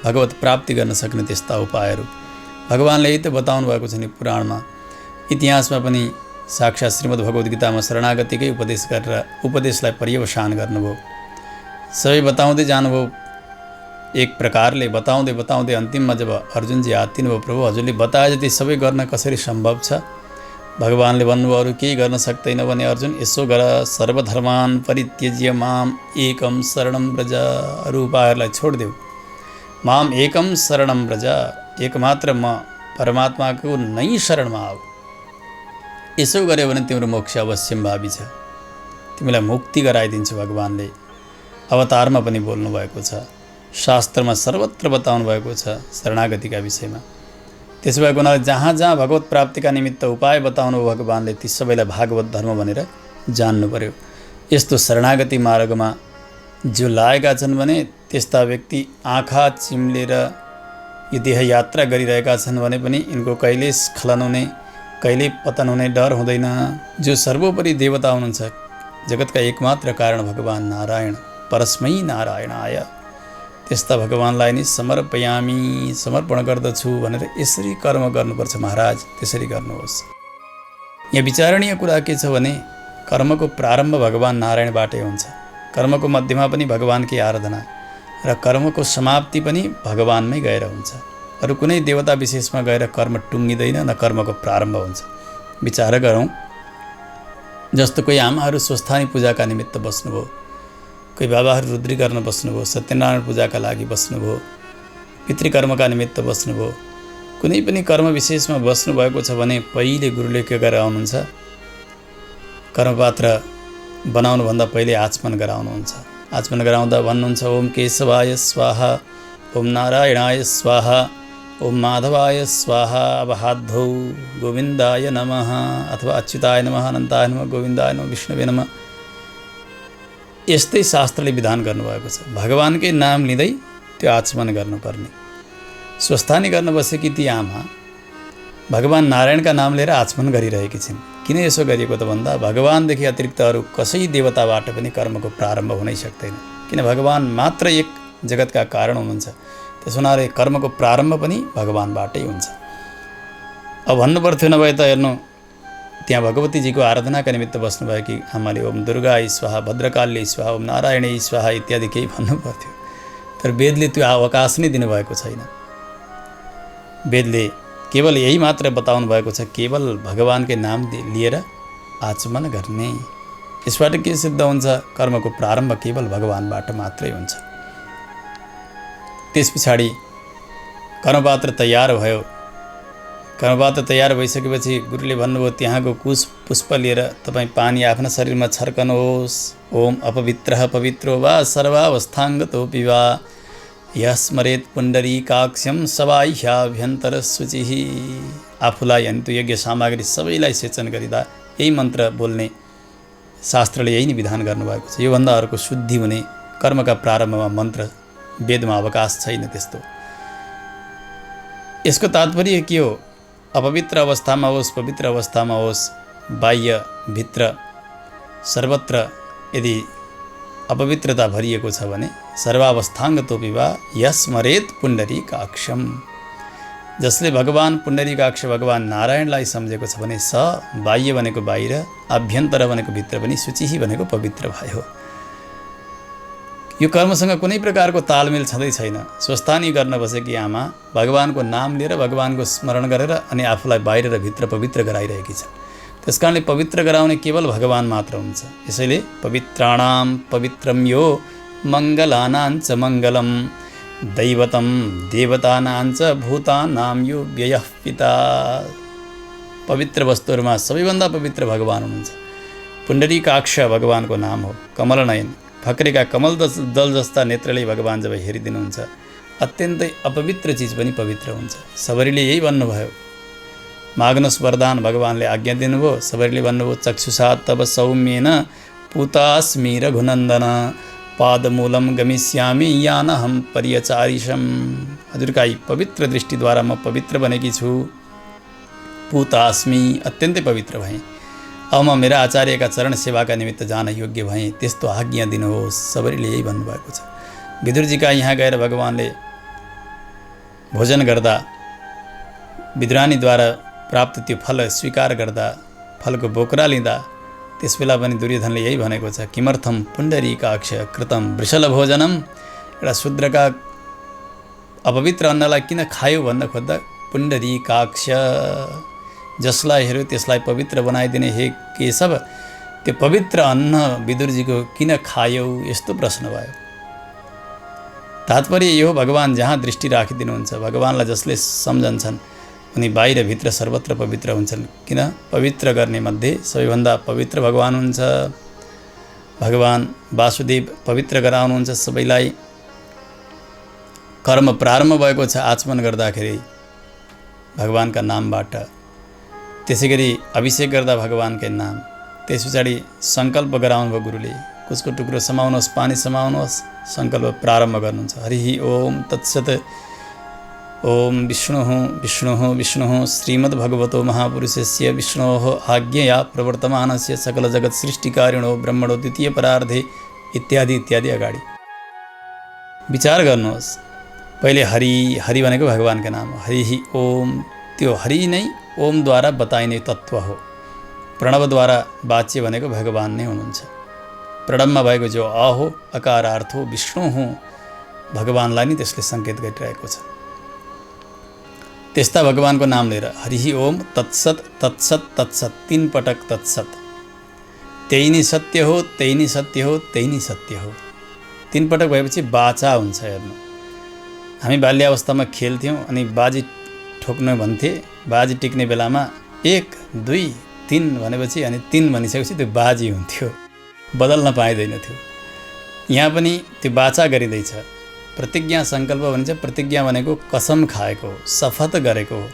S2: भगवत प्राप्ति गर्न सक्ने त्यस्ता उपायहरू भगवानले यही त बताउनु भएको छ नि पुराणमा। इतिहासमा पनि साक्षात् श्रीमद् भगवद् गीतामा शरणागतिकै उपदेश गरेर उपदेशलाई पर्यवसान गर्नुभयो। सबै बताउँदै जानुभयो। एक प्रकारले बताउँदै बताउँदै अन्तिममा जब अर्जुनजी आत्तिनुभयो, प्रभु हजुरले बताए जति सबै गर्न कसरी सम्भव छ? भगवानले भन्नुभयो अरू केही गर्न सक्दैन भने अर्जुन यसो गर, सर्वधर्मान परित्यज्य माम एकम शरणम व्रज। अरू उपायहरूलाई छोडिदेऊ, माम एकम शरणम व्रज, एकमात्र म परमात्माको नै शरणमा आऊ। यसो गर्यो भने तिम्रो मोक्ष अवश्यम्भावी छ, तिमीलाई मुक्ति गराइदिन्छ। भगवानले अवतारमा पनि बोल्नु भएको छ, शास्त्रमा सर्वत्र बताउनु भएको छ शरणागतिका विषयमा। त्यसो भएको हुनाले जहाँ जहाँ भगवत प्राप्तिका निमित्त उपाय बताउनु भगवानले ती सबैलाई भागवत धर्म भनेर जान्नु पर्यो। यस्तो शरणागति मार्गमा जो लागेका छन् भने त्यस्ता व्यक्ति आँखा चिम्लेर यो देह यात्रा गरिरहेका छन् भने पनि यिनको कहिले स्खलन हुने, कहिले पतन हुने डर हुँदैन। जो सर्वोपरि देवता हुनुहुन्छ, जगतका एकमात्र कारण भगवान नारायण, परस्मै नारायणाय, त्यस्ता भगवानलाई नै समर्पयामी, समर्पण गर्दछु भनेर यसरी कर्म गर्नुपर्छ महाराज। त्यसरी गर्नुहोस्। यहाँ विचारणीय कुरा के छ भने कर्मको प्रारम्भ भगवान नारायणबाटै हुन्छ, कर्मको मध्यमा पनि भगवानकै आराधना र कर्मको समाप्ति पनि भगवानमै गएर हुन्छ। अरू कुनै देवता विशेषमा गएर कर्म टुङ्गिँदैन, न कर्मको प्रारम्भ हुन्छ। विचार गरौँ, जस्तो कोही आमाहरू स्वस्थानी पूजाका निमित्त बस्नुभयो, कोही बाबाहरू रुद्री गर्न बस्नुभयो, सत्यनारायण पूजाका लागि बस्नुभयो, पितृकर्मका निमित्त बस्नुभयो, कुनै पनि कर्म विशेषमा बस्नुभएको छ भने पहिले गुरुले के गरेर आउनुहुन्छ? कर्मपात्र बनाउनुभन्दा पहिले आचमन गराउनुहुन्छ। आचमन गराउँदा भन्नुहुन्छ ओम केशवाय स्वाहा, ओम नारायणाय स्वाहा, ओम माधवाय स्वाहा। अब हात धौ, गोविन्दाय नमः अथवा अच्युताय नमः, अनन्ताय नमः, गोविन्दाय नमः, विष्णुवे नमः। यस्तै शास्त्रले विधान गर्नुभएको छ। भगवानकै नाम लिँदै त्यो आचमन गर्नुपर्ने। स्वस्थानी गर्न बसेकी ती आमा भगवान नारायणका नाम लिएर आचमन गरिरहेकी छिन्। किन यसो गरिएको त भन्दा भगवानदेखि अतिरिक्त अरू कसै देवताबाट पनि कर्मको प्रारम्भ हुनै सक्दैन, किन भगवान मात्र एक जगतका कारण हुनुहुन्छ। त्यस हुनाले कर्मको प्रारम्भ पनि भगवानबाटै हुन्छ। अब भन्नु पर्थ्यो, नभए त हेर्नु त्यहाँ भगवतीजीको आराधनाका निमित्त बस्नुभएकी आमाले ओम दुर्गाय स्वाहा, भद्रकाली स्वाहा, ओम नारायणै स्वाहा इत्यादि केही भन्नु पर्थ्यो। तर वेदले त्यो अवकाश नै दिनुभएको छैन। वेदले केवल यही मात्र बताउनु भएको छ, केवल भगवानकै नाम लिएर आचमन गर्ने। यसबाट के सिद्ध हुन्छ? कर्मको प्रारम्भ केवल भगवानबाट मात्रै हुन्छ। त्यस पछाडि कर्मपात्र तयार भयो। कर्मपात्र तयार भइसकेपछि गुरुले भन्नुभयो त्यहाँको कुश पुष्प लिएर तपाईँ पानी आफ्ना शरीरमा छर्कनुहोस्। ओम अपवित्रः पवित्रो वा सर्वावस्थाङ्गतोऽपि वा यस्मरेत् पुण्डरीकाक्ष्यं सबाह्याभ्यन्तर शुचिः। आफूलाई अनि त्यो यज्ञ सामग्री सबैलाई सेचन गरिँदा यही मन्त्र बोल्ने शास्त्रले यही नै विधान गर्नुभएको छ। योभन्दा अर्को शुद्धि हुने कर्मका प्रारम्भमा मन्त्र वेदमा अवकाश छैन त्यस्तो। यसको तात्पर्य के हो? अपवित्र अवस्थामा होस् पवित्र अवस्थामा होस्, बाह्य भित्र सर्वत्र यदि अपवित्रता भरिएको छ भने सर्वावस्थाङ्गतोपि वा यस्मरेत पुण्डरीकाक्षम, जसले भगवान् पुण्डरीकाक्ष भगवान् नारायणलाई सम्झेको छ भने स बाह्य भनेको बाहिर, आभ्यन्तर भनेको भित्र पनि, शुचिही भनेको पवित्र भयो। यो कर्मसँग कुनै प्रकारको तालमेल छँदै छैन। स्वस्थानी गर्न बसेकी आमा भगवानको नाम लिएर भगवानको स्मरण गरेर अनि आफूलाई बाहिर र भित्र पवित्र गराइरहेकी छन्। त्यस कारणले पवित्र गराउने केवल भगवान् मात्र हुन्छ। यसैले पवित्राणाम पवित्रम यो मङ्गलानाञ्च मङ्गलम दैवतम देवतानाञ्च भूतानां यो व्ययः पिता। पवित्र वस्तुहरूमा सबैभन्दा पवित्र भगवान् हुनुहुन्छ। पुण्डरीकाक्ष भगवानको नाम हो। कमलनयन, फक्रेका कमल दल जस्ता नेत्रले भगवान् जब हेरिदिनुहुन्छ अत्यन्तै अपवित्र चिज पनि पवित्र हुन्छ। सबरीले यही भन्नुभयो, माग्नुहोस् वरदान, भगवान्ले आज्ञा दिनुभयो। सबरीले भन्नुभयो चक्षुषा तब सौम्येन पूतास्मि रघुनन्दन पादमूलम गमिष्यामि यानहं पर्यचारिषम। हजुरका यी पवित्र दृष्टिद्वारा म पवित्र बनेकी छु। पूतास्मि, अत्यन्तै पवित्र भएँ। अब म मेरा आचार्यका चरण सेवाका निमित्त जान योग्य भएँ, त्यस्तो आज्ञा दिनुहोस्। सबैले यही भन्नुभएको छ। विदुरजीका यहाँ गएर भगवान्ले भोजन गर्दा विद्रानीद्वारा प्राप्त त्यो फल स्वीकार गर्दा, फलको बोक्रा लिँदा, त्यस बेला पनि दुर्योधनले यही भनेको छ, किमर्थम पुण्डरीकाक्ष कृतम वृषल भोजनम। एउटा शूद्रका अपवित्र अन्नलाई किन खायो भन्न खोज्दा पुण्डरीकाक्ष, जसलाई हेऱ्यो त्यसलाई पवित्र बनाइदिने हे केशव, त्यो पवित्र अन्न विदुरजीको किन खायौ, यस्तो प्रश्न भयो। तात्पर्य यो, भगवान् जहाँ दृष्टि राखिदिनुहुन्छ, भगवान्लाई जसले सम्झन्छन् उनी बाहिर भित्र सर्वत्र पवित्र हुन्छन्। किन? पवित्र गर्ने मध्ये सबैभन्दा पवित्र भगवान् हुन्छ। भगवान् वासुदेव पवित्र गराउनुहुन्छ सबैलाई। कर्म प्रारम्भ भएको छ आचमन गर्दाखेरि भगवान्का नामबाट, त्यसै गरी अभिषेक गर्दा भगवान्कै नाम, त्यस पछाडि सङ्कल्प गराउनु भयो गुरुले, कुसको टुक्रो समाउनुहोस्, पानी समाउनुहोस्, सङ्कल्प प्रारम्भ गर्नुहुन्छ। हरि ओम तत्सत। ओम विष्णुः विष्णुः विष्णुः श्रीमद्भगवतो महापुरुषस्य विष्णोः आज्ञया प्रवर्तमानस्य सकल जगत् सृष्टिकारिणो ब्रह्मणो द्वितीय परार्धे इत्यादि इत्यादि अगाडि विचार गर्नुहोस्। पहिले हरि, हरि भनेको भगवान्का नाम हो। हरि ओम, त्यो हरि नै ओमद्वारा बताइने तत्त्व हो। प्रणवद्वारा वाच्य भनेको भगवान् नै हुनुहुन्छ। प्रणवमा भएको जो अ हो, अकारार्थ हो, विष्णु हो, भगवान्लाई नै त्यसले सङ्केत गरिरहेको छ। त्यस्ता भगवानको नाम लिएर हरि ओम तत्सत तत्सत तत्सत, 3 पटक तत्सत। त्यही नै सत्य हो, त्यही नै सत्य हो, त्यही नै सत्य हो। 3 पटक भएपछि बाचा हुन्छ। हेर्नु, हामी बाल्यावस्थामा खेल्थ्यौँ अनि बाजी ठोक्न भन्थे। बाजी टिक्ने बेलामा 1 2 3 भनेपछि अनि 3 भनिसकेपछि त्यो बाजी हुन्थ्यो, बदल्न पाइँदैन थियो। यहाँ पनि त्यो बाचा गरिँदैछ। प्रतिज्ञा सङ्कल्प भनिन्छ। प्रतिज्ञा भनेको कसम खाएको हो, शपथ गरेको हो।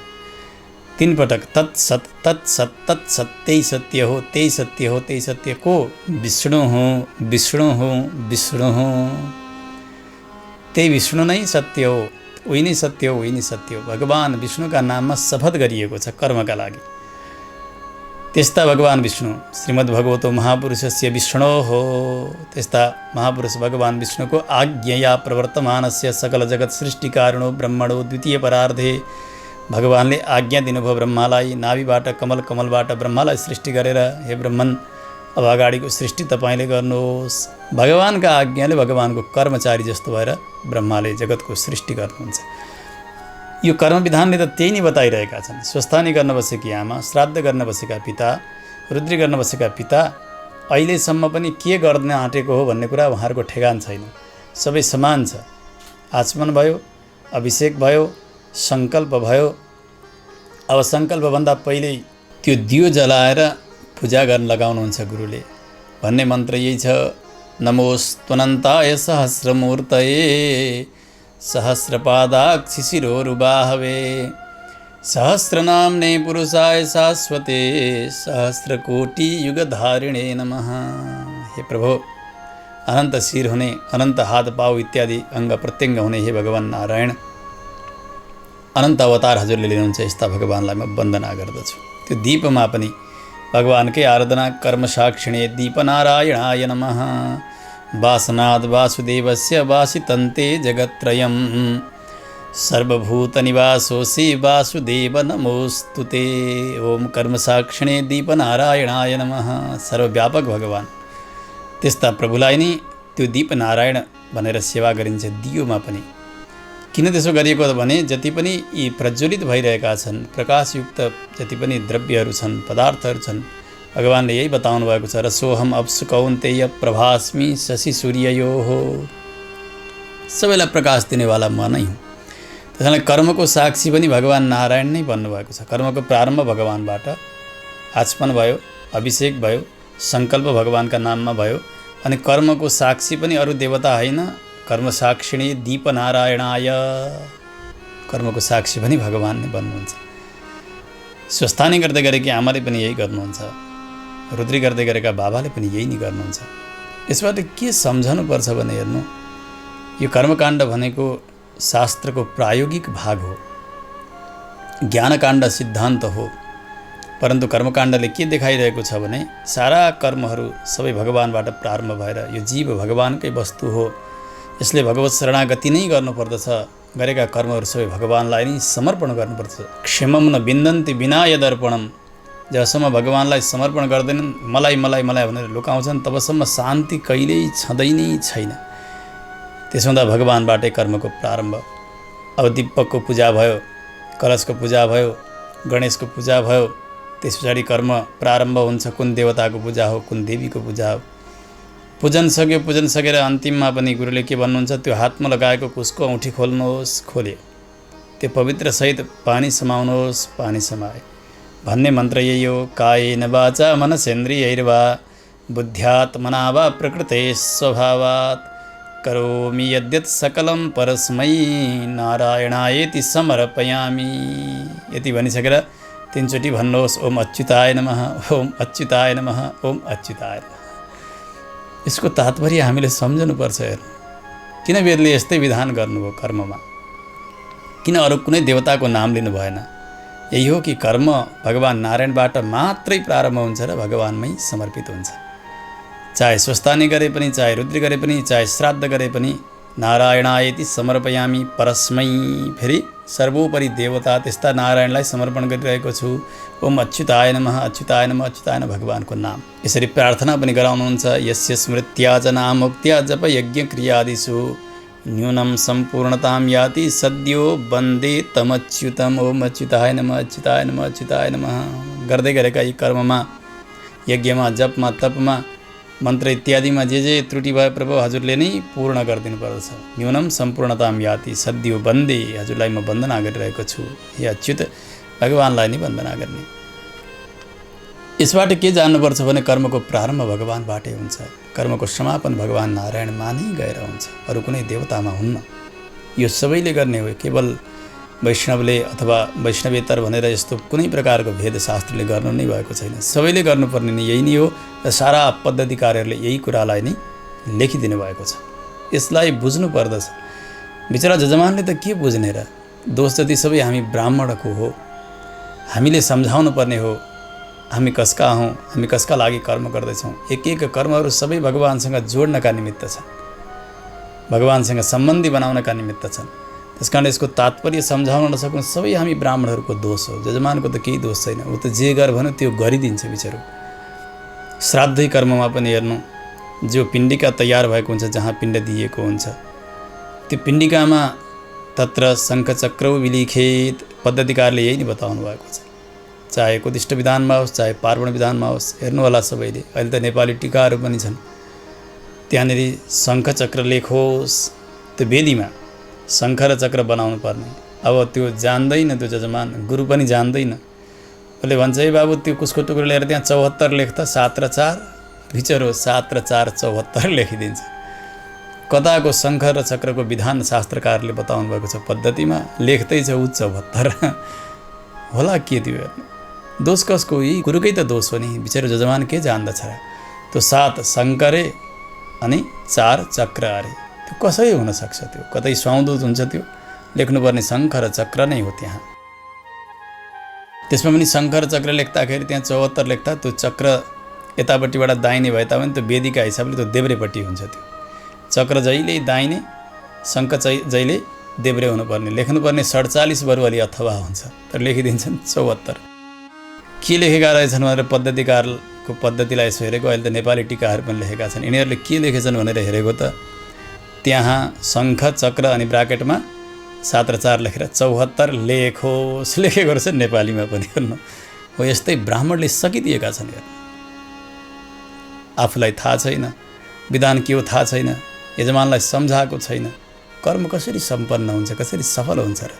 S2: 3 पटक तत्सत तत्सत तत्सत, त्यही सत्य हो, त्यही सत्य हो, त्यही सत्य को विष्णु हो, विष्णु हो, विष्णु हो, त्यही विष्णु नै सत्य हो, उही नै सत्य हो, उही नै सत्य हो। भगवान् विष्णुका नाममा शपथ गरिएको छ कर्मका लागि। त्यस्ता भगवान् विष्णु श्रीमद्भगवतो महापुरुषस्य विष्णु हो। त्यस्ता महापुरुष भगवान् विष्णुको आज्ञया प्रवर्तमानस्य सकल जगत् सृष्टिकारिणो ब्रह्मणो द्वितीय परार्धे, भगवान्ले आज्ञा दिनुभयो ब्रह्मालाई। नाभिबाट कमल, कमलबाट ब्रह्मालाई सृष्टि गरेर, हे ब्रह्मन अब अगाडिको सृष्टि तपाईँले गर्नुहोस्। भगवान्का आज्ञाले भगवान्को कर्मचारी जस्तो भएर ब्रह्माले जगतको सृष्टि गर्नुहुन्छ। यो कर्म विधानले त त्यही नै बताइरहेका छन्। स्वस्थानी गर्न बसेकी आमा, श्राद्ध गर्न बसेका पिता, रुद्री गर्न बसेका पिता अहिलेसम्म पनि के गर्न आँटेको हो भन्ने कुरा उहाँहरूको ठेगान छैन। सबै समान छ। आचमन भयो, अभिषेक भयो, सङ्कल्प भयो। अब सङ्कल्पभन्दा पहिल्यै त्यो दियो जलाएर पूजा गर्न लगाउनुहुन्छ गुरुले। भन्ने मन्त्र यही छ, नमोस्त्वनन्ताय सहस्रमूर्तये सहस्रपादाक्षि शिरोरुबाहवे सहस्रनाम्ने पुरुषाय शाश्वते सहस्रकोटियुगधारिणे नमः। हे प्रभु, अनन्त शिर हुने, अनन्त हात पाउ इत्यादि अङ्ग प्रत्यङ्ग हुने हे भगवान् नारायण, अनन्त अवतार हजुरले लिनुहुन्छ, यस्ता भगवान्लाई म वन्दना गर्दछु। त्यो दीपमा पनि भगवानकै आराधना, कर्म साक्षिणे दीपनारायणाय नमः। वासनाद वासुदेवस्य वासितन्ते जगत्त्रयम्, सर्वभूतनिवासोऽसि वासुदेव नमोस्तुते। ओम कर्म साक्षिणे दीपनारायणाय नमः। सर्वव्यापक भगवान, त्यस्ता प्रभुलाई नै त्यो दीपनारायण भनेर सेवा गरिन्छ दियोमा पनि। किन त्यसो गरिएको भने जति पनि यी प्रज्वलित भइरहेका छन्, प्रकाशयुक्त जति पनि द्रव्यहरू छन्, पदार्थहरू छन्, भगवानले यही बताउनु भएको छ, रसोहम अप्सु कौन्तेय प्रभास्मि शशि सूर्ययोः। सबैलाई प्रकाश दिनेवाला म नै हुँ। त्यसैले कर्मको साक्षी पनि भगवान नारायण नै भन्नुभएको छ। कर्मको प्रारम्भ भगवानबाट, आचमन भयो, अभिषेक भयो, सङ्कल्प भगवानका नाममा भयो, अनि कर्मको साक्षी पनि अरू देवता होइन, कर्म साक्षिणी दीपनारायणाय, कर्मको साक्षी पनि भगवान नै भन्नुहुन्छ। स्वस्थानी गर्दै गरेकी आमाले पनि यही गर्नुहुन्छ, रुद्री गर्दै गरेका बाबाले पनि यही नै गर्नुहुन्छ। यसबाट के सम्झनुपर्छ भने हेर्नु, यो कर्मकाण्ड भनेको शास्त्रको प्रायोगिक भाग हो, ज्ञानकाण्ड सिद्धान्त हो। परन्तु कर्मकाण्डले के देखाइरहेको छ भने सारा कर्महरू सबै भगवानबाट प्रारम्भ भएर यो जीव भगवानकै वस्तु हो, यसले भगवत शरणागति नै गर्नुपर्दछ, गरेका कर्महरू सबै भगवानलाई नै समर्पण गर्नुपर्छ। क्षमम न बिन्दन्ति विनाय दर्पणम, जबसम्म भगवानलाई समर्पण गर्दैनन्, मलाई मलाई मलाई भनेर लुकाउँछन्, तबसम्म शान्ति कहिल्यै छँदै नै छैन। त्यसो हुँदा भगवानबाटै कर्मको प्रारम्भ। अब दीपकको पूजा भयो, कलशको पूजा भयो, गणेशको पूजा भयो, त्यस पछाडि कर्म प्रारम्भ हुन्छ। कुन देवताको पूजा हो, कुन देवीको पूजा हो। पूजन सक्यो, पूजन सकेर अन्तिममा पनि गुरुले के भन्नुहुन्छ, त्यो हातमा लगाएको कुसको औँठी खोल्नुहोस्, खोल्यो, त्यो पवित्र सहित पानी समाउनुहोस्, पानी समाए भन्ने मन्त्र यही हो। कायेन वाचा मनसेन्द्रियैर्वा बुद्ध्यात्मना वा प्रकृते स्वभावात् करोमि यद्यत् सकलं परस्मै नारायणायेति समर्पयामि। यति भनिसकेर तीनचोटि भन्नुहोस्, ओम अच्युताय नमः, ओम अच्युताय नमः, ओम अच्युताय नमः। यसको तात्पर्य हामीले सम्झनुपर्छ। हेर्नु, किन वेदले यस्तै विधान गर्नुभयो कर्ममा, किन अरू कुनै देवताको नाम लिनु भएन? यही हो कि कर्म भगवान नारायणबाट मात्रै प्रारम्भ हुन्छ र भगवानमै समर्पित हुन्छ। चाहे स्वस्थानी गरे पनि, चाहे रुद्री गरे पनि, चाहे श्राद्ध गरे पनि, नारायणायति समर्पयामि परस्मै। फेरि सर्वोपरि देवता त्यस्ता नारायणलाई समर्पण गरिरहेको छु। ओम अच्युताय नमः, अच्युताय नमः, अच्युताय नमः, भगवानको नाम। यसरी प्रार्थना पनि गराउनुहुन्छ। यस्य स्मृत्या च नामोक्त्या जप यज्ञ क्रियादिषु न्यूनं सम्पूर्णतां याति सद्यो वन्दे तमच्युतम्। ओम अच्युताय नमः, अच्युताय नमः, अच्युताय नमः गर्दै गरेका यी कर्ममा, यज्ञमा, जपमा, तपमा, मन्त्र इत्यादिमा जे जे त्रुटि भए प्रभु हजुरले नै पूर्ण गरिदिनु पर्दछ। न्यूनम सम्पूर्णतां याति सद्यो वन्दे, हजुरलाई म वन्दना गरिरहेको छु। हे अच्युत, भगवानलाई नै वन्दना गर्ने। यसबाट के जान्नुपर्छ भने कर्मको प्रारम्भ भगवानबाटै हुन्छ, कर्मको समापन भगवान नारायणमा नै गएर हुन्छ, अरू कुनै देवतामा हुन्न। यो सबैले गर्ने हो, केवल वैष्णवले अथवा वैष्णवेतर भनेर यस्तो कुनै प्रकारको भेद शास्त्रले गर्नु नै भएको छैन। सबैले गर्नुपर्ने नै यही नै हो र सारा पद्धतिकारहरूले यही कुरालाई नै लेखिदिनु भएको छ। यसलाई बुझ्नु पर्दछ। बिचरा जजमानले त के बुझ्ने र, दोष जति सबै हामी ब्राह्मणको हो। हामीले सम्झाउनु पर्ने हो, हामी कसका हौँ, हामी कसका लागि कर्म गर्दैछौँ। एक एक कर्महरू सबै भगवानसँग जोड्नका निमित्त छन्, भगवानसँग सम्बन्धी बनाउनका निमित्त छन्। त्यसकारण यसको तात्पर्य सम्झाउन नसक्नु सबै हामी ब्राह्मणहरूको दोष हो। जजमानको त केही दोष छैन, ऊ त जे गर भन्यो त्यो गरिदिन्छ बिचरो। श्राद्धै कर्ममा पनि हेर्नु, जो पिण्डिका तयार भएको हुन्छ, जहाँ पिण्ड दिएको हुन्छ, त्यो पिण्डिकामा तत्र शङ्खचक्रौ विलिखेत, पद्धतिकारले यही नै बताउनु भएको छ। चाहे कुदिष्ट विधानमा होस्, चाहे पार्वण विधानमा होस्, हेर्नु होला सबैले। अहिले त नेपाली टिकाहरू पनि छन्, त्यहाँनिर शङ्खचक्र लेखोस्, त्यो वेदीमा शङ्ख र चक्र बनाउनु पर्ने। अब त्यो जान्दैन त्यो जजमान, गुरु पनि जान्दैन। उसले भन्छ, ए बाबु त्यो कुसको टुक्रो लिएर त्यहाँ 74 लेख्छ, 7 र 4 विचरो 7 र 4 74 लेखिदिन्छ। कताको शङ्ख र चक्रको विधान शास्त्रकारले बताउनु भएको छ, पद्धतिमा लेख्दै छ ऊ 74 होला। के त्यो दोष कसको? यही गुरुकै त दोष हो नि, बिचरो जजमान के जान्दछ र। त्यो 7 शङ्करे अनि 4 चक्र अरे। त्यो कसरी हुनसक्छ? त्यो कतै स्वाउँदुत हुन्छ? त्यो लेख्नुपर्ने शङ्ख र चक्र नै हो त्यहाँ। त्यसमा पनि शङ्ख र चक्र लेख्दाखेरि त्यहाँ 74 लेख्दा त्यो चक्र यतापट्टिबाट दाहिने भए तापनि त्यो वेदीका हिसाबले त्यो देब्रेपट्टि हुन्छ। त्यो चक्र जहिले दाहिने, शङ्ख जहिले देब्रे हुनुपर्ने। लेख्नुपर्ने 47 बरु अलि अथवा हुन्छ, तर लेखिदिन्छन् 74। के लेखेका रहेछन् भनेर पद्धतिकारको पद्धतिलाई यसो हेरेको, अहिले त नेपाली टिकाहरू पनि लेखेका छन्। यिनीहरूले के लेखेछन् भनेर हेरेको त त्यहाँ शङ्ख चक्र अनि ब्राकेटमा 7 र 4 लेखेर 74 लेखोस् लेखेको रहेछ नेपालीमा पनि। हेर्नु हो, यस्तै ब्राह्मणले सकिदिएका छन्। हेर्नु, आफूलाई थाहा छैन, विधान के हो थाहा छैन, यजमानलाई सम्झाएको छैन, कर्म कसरी सम्पन्न हुन्छ, कसरी सफल हुन्छ र?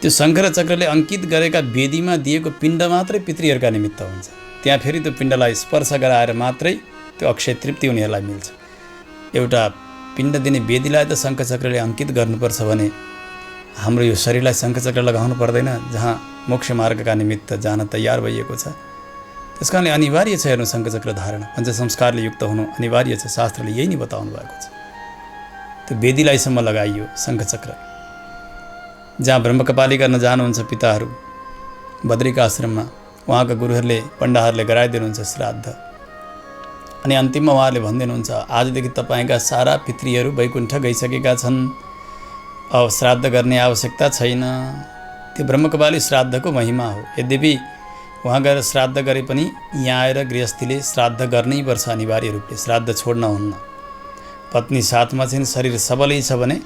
S2: त्यो शङ्ख र चक्रले अङ्कित गरेका वेदीमा दिएको पिण्ड मात्रै पितृहरूका निमित्त हुन्छ। त्यहाँ फेरि त्यो पिण्डलाई स्पर्श गराएर मात्रै त्यो अक्षय तृप्ति उनीहरूलाई मिल्छ। एउटा पिण्ड दिने वेदीलाई त शङ्ख चक्रले अङ्कित गर्नुपर्छ भने हाम्रो यो शरीरलाई शङ्ख चक्र लगाउनु पर्दैन, जहाँ मोक्ष मार्गका निमित्त जान तयार भइएको छ। त्यस कारणले अनिवार्य छ हेर्नु, शङ्ख चक्र धारण पञ्च संस्कारले युक्त हुनु अनिवार्य छ। शास्त्रले यही नै बताउनु भएको छ। त्यो वेदीलाईसम्म लगाइयो शङ्ख चक्र। जहाँ ब्रह्मकपाली गर्न जानुहुन्छ पिताहरू बद्रिका आश्रममा, उहाँका गुरुहरूले पण्डाहरूले गराइदिनुहुन्छ श्राद्ध। अनि अन्तिममा उहाँहरूले भनिदिनुहुन्छ, आजदेखि तपाईँका सारा पितृहरू वैकुण्ठ गइसकेका छन्, अब श्राद्ध गर्ने आवश्यकता छैन। त्यो ब्रह्मकपाली श्राद्धको महिमा हो। यद्यपि वहाँ गएर श्राद्ध गरे पनि यहाँ आएर गृहस्थीले श्राद्ध गर्नै पर्छ अनिवार्य रूपले, श्राद्ध छोड्न हुन्न। पत्नी साथमा चाहिँ शरीर सबलै छ भने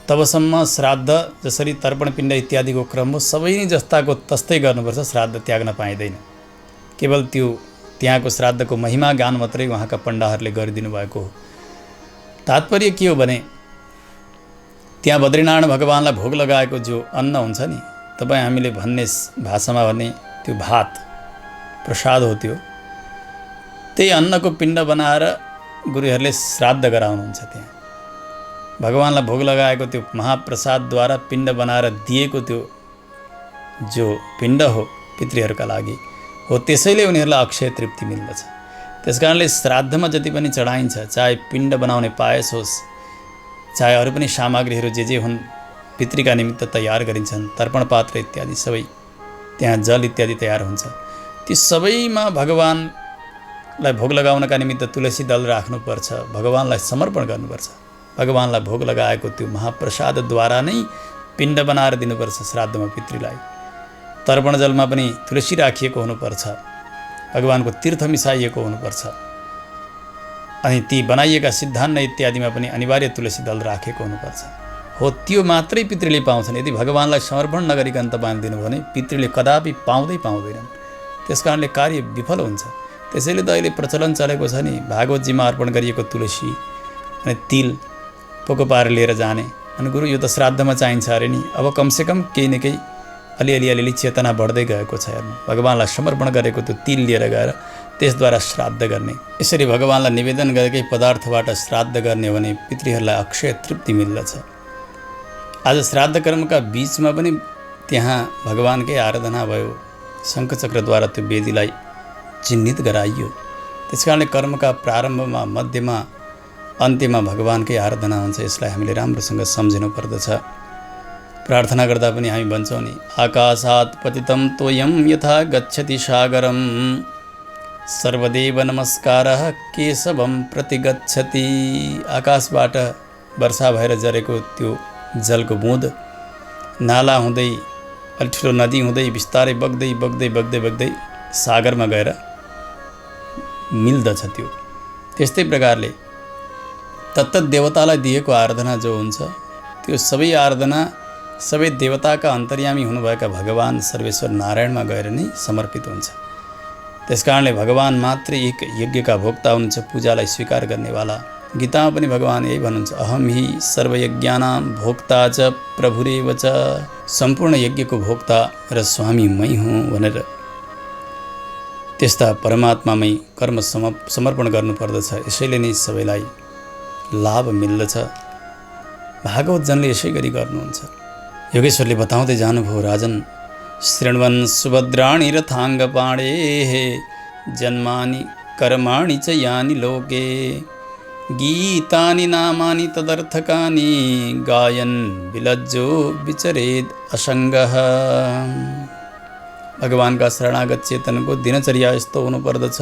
S2: तबसम्म श्राद्ध जसरी तर्पण पिण्ड इत्यादिको क्रम हो सबै नै जस्ताको तस्तै गर्नुपर्छ, श्राद्ध त्याग्न पाइँदैन। केवल त्यो त्यहाँको श्राद्धको महिमा गान मात्रै उहाँका पण्डाहरूले गरिदिनु भएको हो। तात्पर्य के हो भने त्यहाँ बद्रीनारायण भगवानलाई भोग लगाएको जो अन्न हुन्छ नि, तपाईँ हामीले भन्ने भाषामा भने त्यो भात प्रसाद हो। त्यही अन्नको पिण्ड बनाएर गुरुहरूले श्राद्ध गराउनुहुन्छ। त्यहाँ भगवानलाई भोग लगाएको त्यो महाप्रसादद्वारा पिण्ड बनाएर दिएको त्यो जो पिण्ड हो पितृहरूका लागि हो, त्यसैले उनीहरूलाई अक्षय तृप्ति मिल्दछ। त्यस कारणले श्राद्धमा जति पनि चढाइन्छ, चाहे पिण्ड बनाउने पायस होस्, चाहे अरू पनि सामग्रीहरू जे हुन् पितृका निमित्त तयार गरिन्छन्, तर्पण पात्र इत्यादि सबै, त्यहाँ जल इत्यादि तयार हुन्छ। ती सबैमा भगवानलाई भोग लगाउनका निमित्त तुलसी दल राख्नुपर्छ, भगवानलाई समर्पण गर्नुपर्छ। भगवानलाई भोग लगाएको त्यो महाप्रसादद्वारा नै पिण्ड बनाएर दिनुपर्छ श्राद्धमा पितृलाई। तर्पण जलमा पनि तुलसी राखिएको हुनुपर्छ, भगवानको तीर्थ मिसाइएको हुनुपर्छ। अनि ती बनाइएका सिद्धान्न इत्यादिमा पनि अनिवार्य तुलसी दल राखेको हुनुपर्छ। हो, त्यो मात्रै पितृले पाउँछन्। यदि भगवानलाई समर्पण नगरिकन तपाईँले दिनुभयो भने पितृले कदापि पाउँदैनन्। त्यस कारणले कार्य विफल हुन्छ। त्यसैले त अहिले प्रचलन चलेको छ नि, भागवतजीमा अर्पण गरिएको तुलसी अनि तिल पोको पारेर लिएर जाने। अनि गुरु यो त श्राद्धमा चाहिन्छ अरे नि, अब कमसेकम केही न केही अलिअलि चेतना बढ्दै गएको छ। हेर्नु, भगवानलाई समर्पण गरेको त्यो तिल लिएर गएर त्यसद्वारा श्राद्ध गर्ने। यसरी भगवानलाई निवेदन गरेकै पदार्थबाट श्राद्ध गर्ने हो भने पितृहरूलाई अक्षय तृप्ति मिल्दछ। आज श्राद्ध कर्मका बीचमा पनि त्यहाँ भगवानकै आराधना भयो, शङ्खचक्रद्वारा त्यो वेदीलाई चिन्हित गराइयो। त्यस कारणले कर्मका प्रारम्भमा, मध्यमा, अन्त्यमा भगवानकै आराधना हुन्छ। यसलाई हामीले राम्रोसँग सम्झिनु पर्दछ। प्रार्थना गर्दा पनि हामी भन्छौँ नि, आकाशात् पतितं तोयं यथा गच्छति सागरं सर्वदेव नमस्कारः केशवं प्रति गच्छति। आकाशबाट वर्षा भएर झरेको त्यो जलको बुँद नाला हुँदै अलि ठुलो नदी हुँदै बिस्तारै बग्दै सागरमा गएर मिल्दछ। त्यो त्यस्तै प्रकारले तत्तत् देवतालाई दिएको आराधना जो हुन्छ, त्यो सबै आराधना सबै देवताका अन्तर्यामी हुनुभएका भगवान सर्वेश्वर नारायणमा गएर नै समर्पित हुन्छ। त्यसकारणले भगवान मात्रै एक यज्ञका भोक्ता हुनुहुन्छ, पूजालाई स्वीकार गर्नेवाला। गीतामा पनि भगवान यही भन्नुहुन्छ, अहम हि सर्वयज्ञानां भोक्ता च प्रभुरेव च। सम्पूर्ण यज्ञको भोक्ता र स्वामी मै हुँ भनेर त्यस्ता परमात्मामै कर्म समर्पण गर्नुपर्दछ। यसैले नै सबैलाई लाभ मिल्दछ। भागवतजनले यसै गरी गर्नुहुन्छ। योगेश्वरले बताउँदै जानुभयो, राजन शृण्वन् सुभद्राणि रथाङ्गपाणेः जन्मानि कर्माणि च यानि लोके गीतानि नामानि तदर्थकानि गायन् विलज्जो विचरेद असङ्गः। भगवानका शरणागत चेतनको दिनचर्या यस्तो हुनुपर्दछ।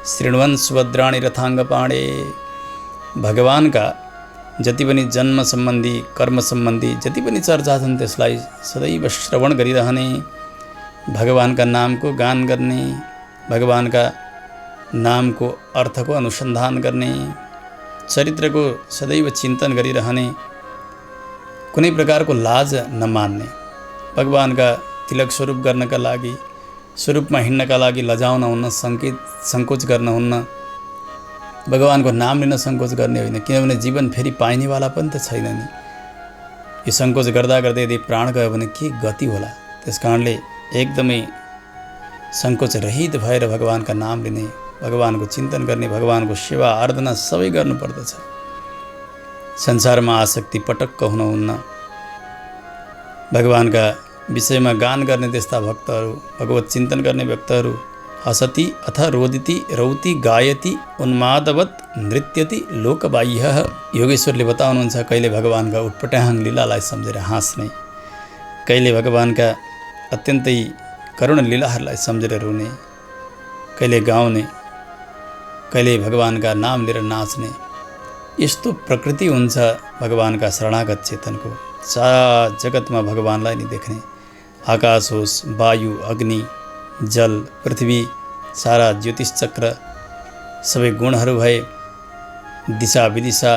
S2: शृण्वन् सुभद्राणि रथाङ्गपाणे। भगवानका जति पनि जन्म सम्बन्धी कर्म सम्बन्धी जति पनि चर्चा छन् त्यसलाई सदैव श्रवण गरिरहने, भगवानका नामको गान गर्ने, भगवानका नामको अर्थको अनुसन्धान गर्ने, चरित्रको सदैव चिन्तन गरिरहने, कुनै प्रकारको लाज नमान्ने, भगवानका तिलक स्वरूप गर्नका लागि, स्वरूपमा हिँड्नका लागि लजाउन हुन्न, सङ्कोच गर्न हुन्न, भगवानको नाम लिन सङ्कोच गर्ने होइन। किनभने जीवन फेरि पाइनेवाला पनि त छैन नि। यो सङ्कोच गर्दा गर्दै यदि प्राण गयो भने के गति होला। त्यस कारणले एकदमै सङ्कोच रहित भएर भगवानका नाम लिने, भगवानको चिन्तन गर्ने, भगवानको सेवा आराधना सबै गर्नुपर्दछ। संसारमा आसक्ति पटक्क हुनुहुन्न। भगवानका विषयमा गान गर्ने त्यस्ता भक्तहरू, भगवत चिन्तन गर्ने भक्तहरू हसति अथ रोदिति रौति गायति उन्मादवत नृत्यति लोकबाह्यः। योगेश्वरले बताउनुहुन्छ कहिले भगवानका उटपटाङ लीलालाई सम्झेर हाँस्ने, कहिले भगवानका अत्यन्तै करुण लीलाहरूलाई सम्झेर रुने, कहिले गाउने, कहिले भगवानका नाम लिएर नाच्ने। यस्तो प्रकृति हुन्छ भगवानका शरणागत चेतनको। सारा जगतमा भगवानलाई नै देख्ने। आकाश होस्, वायु, अग्नि, जल, पृथ्वी, सारा ज्योतिष चक्र, सबै गुणहरू भए, दिशा विदिशा,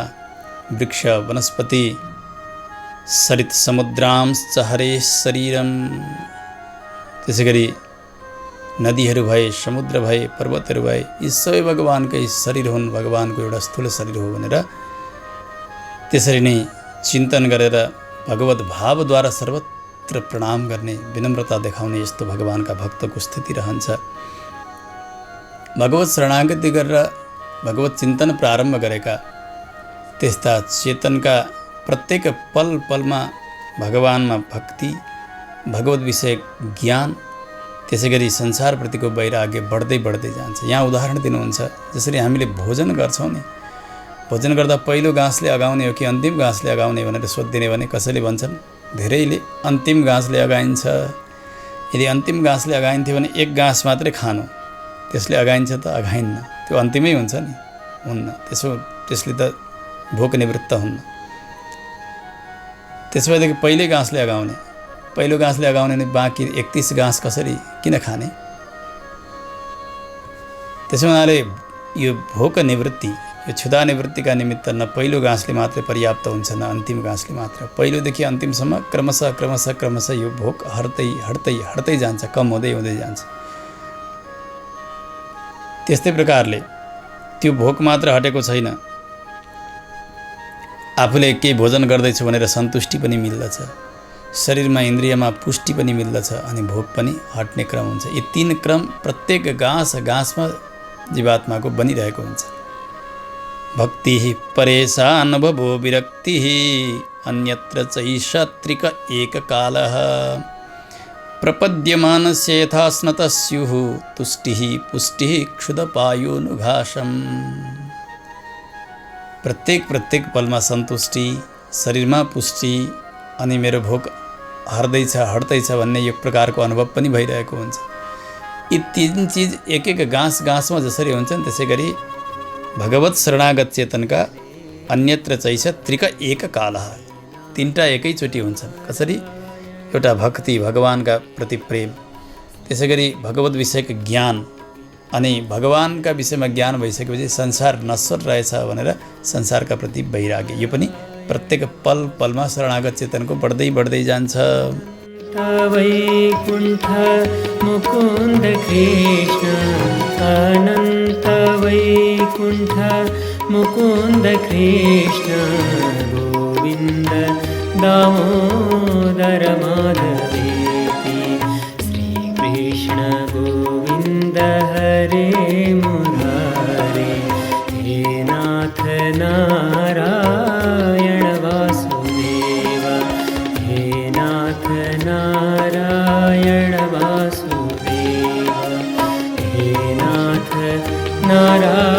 S2: वृक्ष वनस्पति, सरित समुद्रांश्च हरे शरीरम, त्यसै गरी नदीहरू भए, समुद्र भए, पर्वतहरू भए, यी सबै भगवानकै शरीर हुन्, भगवानको एउटा स्थूल शरीर हो भनेर त्यसरी नै चिन्तन गरेर भगवत भावद्वारा सर्वत्र प्रणाम गर्ने, विनम्रता देखाउने यस्तो भगवानका भक्तको स्थिति रहन्छ। भगवत शरणागति गरेर भगवत चिन्तन प्रारम्भ गरेका त्यस्ता चेतनका प्रत्येक पल पलमा भगवानमा भक्ति, भगवत विषय ज्ञान, त्यसै गरी संसारप्रतिको वैराग्य बढ्दै बढ्दै जान्छ। यहाँ उदाहरण दिनुहुन्छ, जसरी हामीले भोजन गर्छौँ नि, भोजन गर्दा पहिलो गाँसले अगाउने हो कि अन्तिम गाँसले अगाउने भनेर सोधिदिने भने कसैले भन्छन् धेरैले अन्तिम गाँसले अगाइन्छ। यदि अन्तिम गाँसले अगाइन्थ्यो भने एक गाँस मात्रै खानु, त्यसले अगाइन्छ त अगाइन्न, त्यो अन्तिमै हुन्छ नि, हुन्न। त्यसले त भोक निवृत्त हुन्न। त्यसो भएदेखि पहिल्यै गाँसले अगाउने, पहिलो गाँसले अगाउने भने बाँकी 31 गाँस कसरी किन खाने? त्यसो हुनाले यो भोक निवृत्ति, यो क्षुधा निवृत्तिका निमित्त न पहिलो गाँसले मात्रै पर्याप्त हुन्छ, न अन्तिम गाँसले मात्र। पहिलोदेखि अन्तिमसम्म क्रमशः क्रमशः क्रमशः यो भोक हट्दै हट्दै हट्दै जान्छ, कम हुँदै हुँदै जान्छ। त्यस्तै प्रकारले त्यो भोक मात्र हटेको छैन, आफूले केही भोजन गर्दैछु भनेर सन्तुष्टि पनि मिल्दछ, शरीरमा इन्द्रियमा पुष्टि पनि मिल्दछ, अनि भोक पनि हट्ने क्रम हुन्छ। यी तीन क्रम प्रत्येक गाँस गाँसमा जीवात्माको बनिरहेको हुन्छ। भक्ति परेशान भवो विरक्ति अन्यत्र चैषत्रिक एककालः प्रपद्यमानस्येथा स्नतस्युः तुष्टिः पुष्टिः क्षुधपायोनुघासम। प्रत्येक पलमा सन्तुष्टि, शरीरमा पुष्टि, अनि मेरो भोक हट्दैछ हट्दैछ भन्ने यो प्रकारको अनुभव पनि भइरहेको हुन्छ। यी तीन चिज एक एक गाँस गाँसमा जसरी हुन्छन् त्यसै गरी भगवत शरणागत चेतनका अन्यत्र चैषत्रिक एककालः, तीनटा एकैचोटि हुन्छन्। कसरी? एउटा भक्ति, भगवानका प्रति प्रेम, त्यसै गरी भगवत विषयको ज्ञान, अनि भगवानका विषयमा ज्ञान भइसकेपछि संसार नश्वर रहेछ भनेर संसारका प्रति वैराग्य, यो पनि प्रत्येक पल पलमा शरणागत चेतनको बढ्दै बढ्दै जान्छ।
S1: वैकुण्ठ मुकुन्द कृष्ण अनन्त वैकुण्ठ मुकुन्द कृष्ण गोविन्द दामोदर माधवेति श्रीकृष्ण गोविन्द हरे मुरारे हे नाथ नारायण वासुदेव हे नाथ नारायण वासुदेव हे नाथ नारायण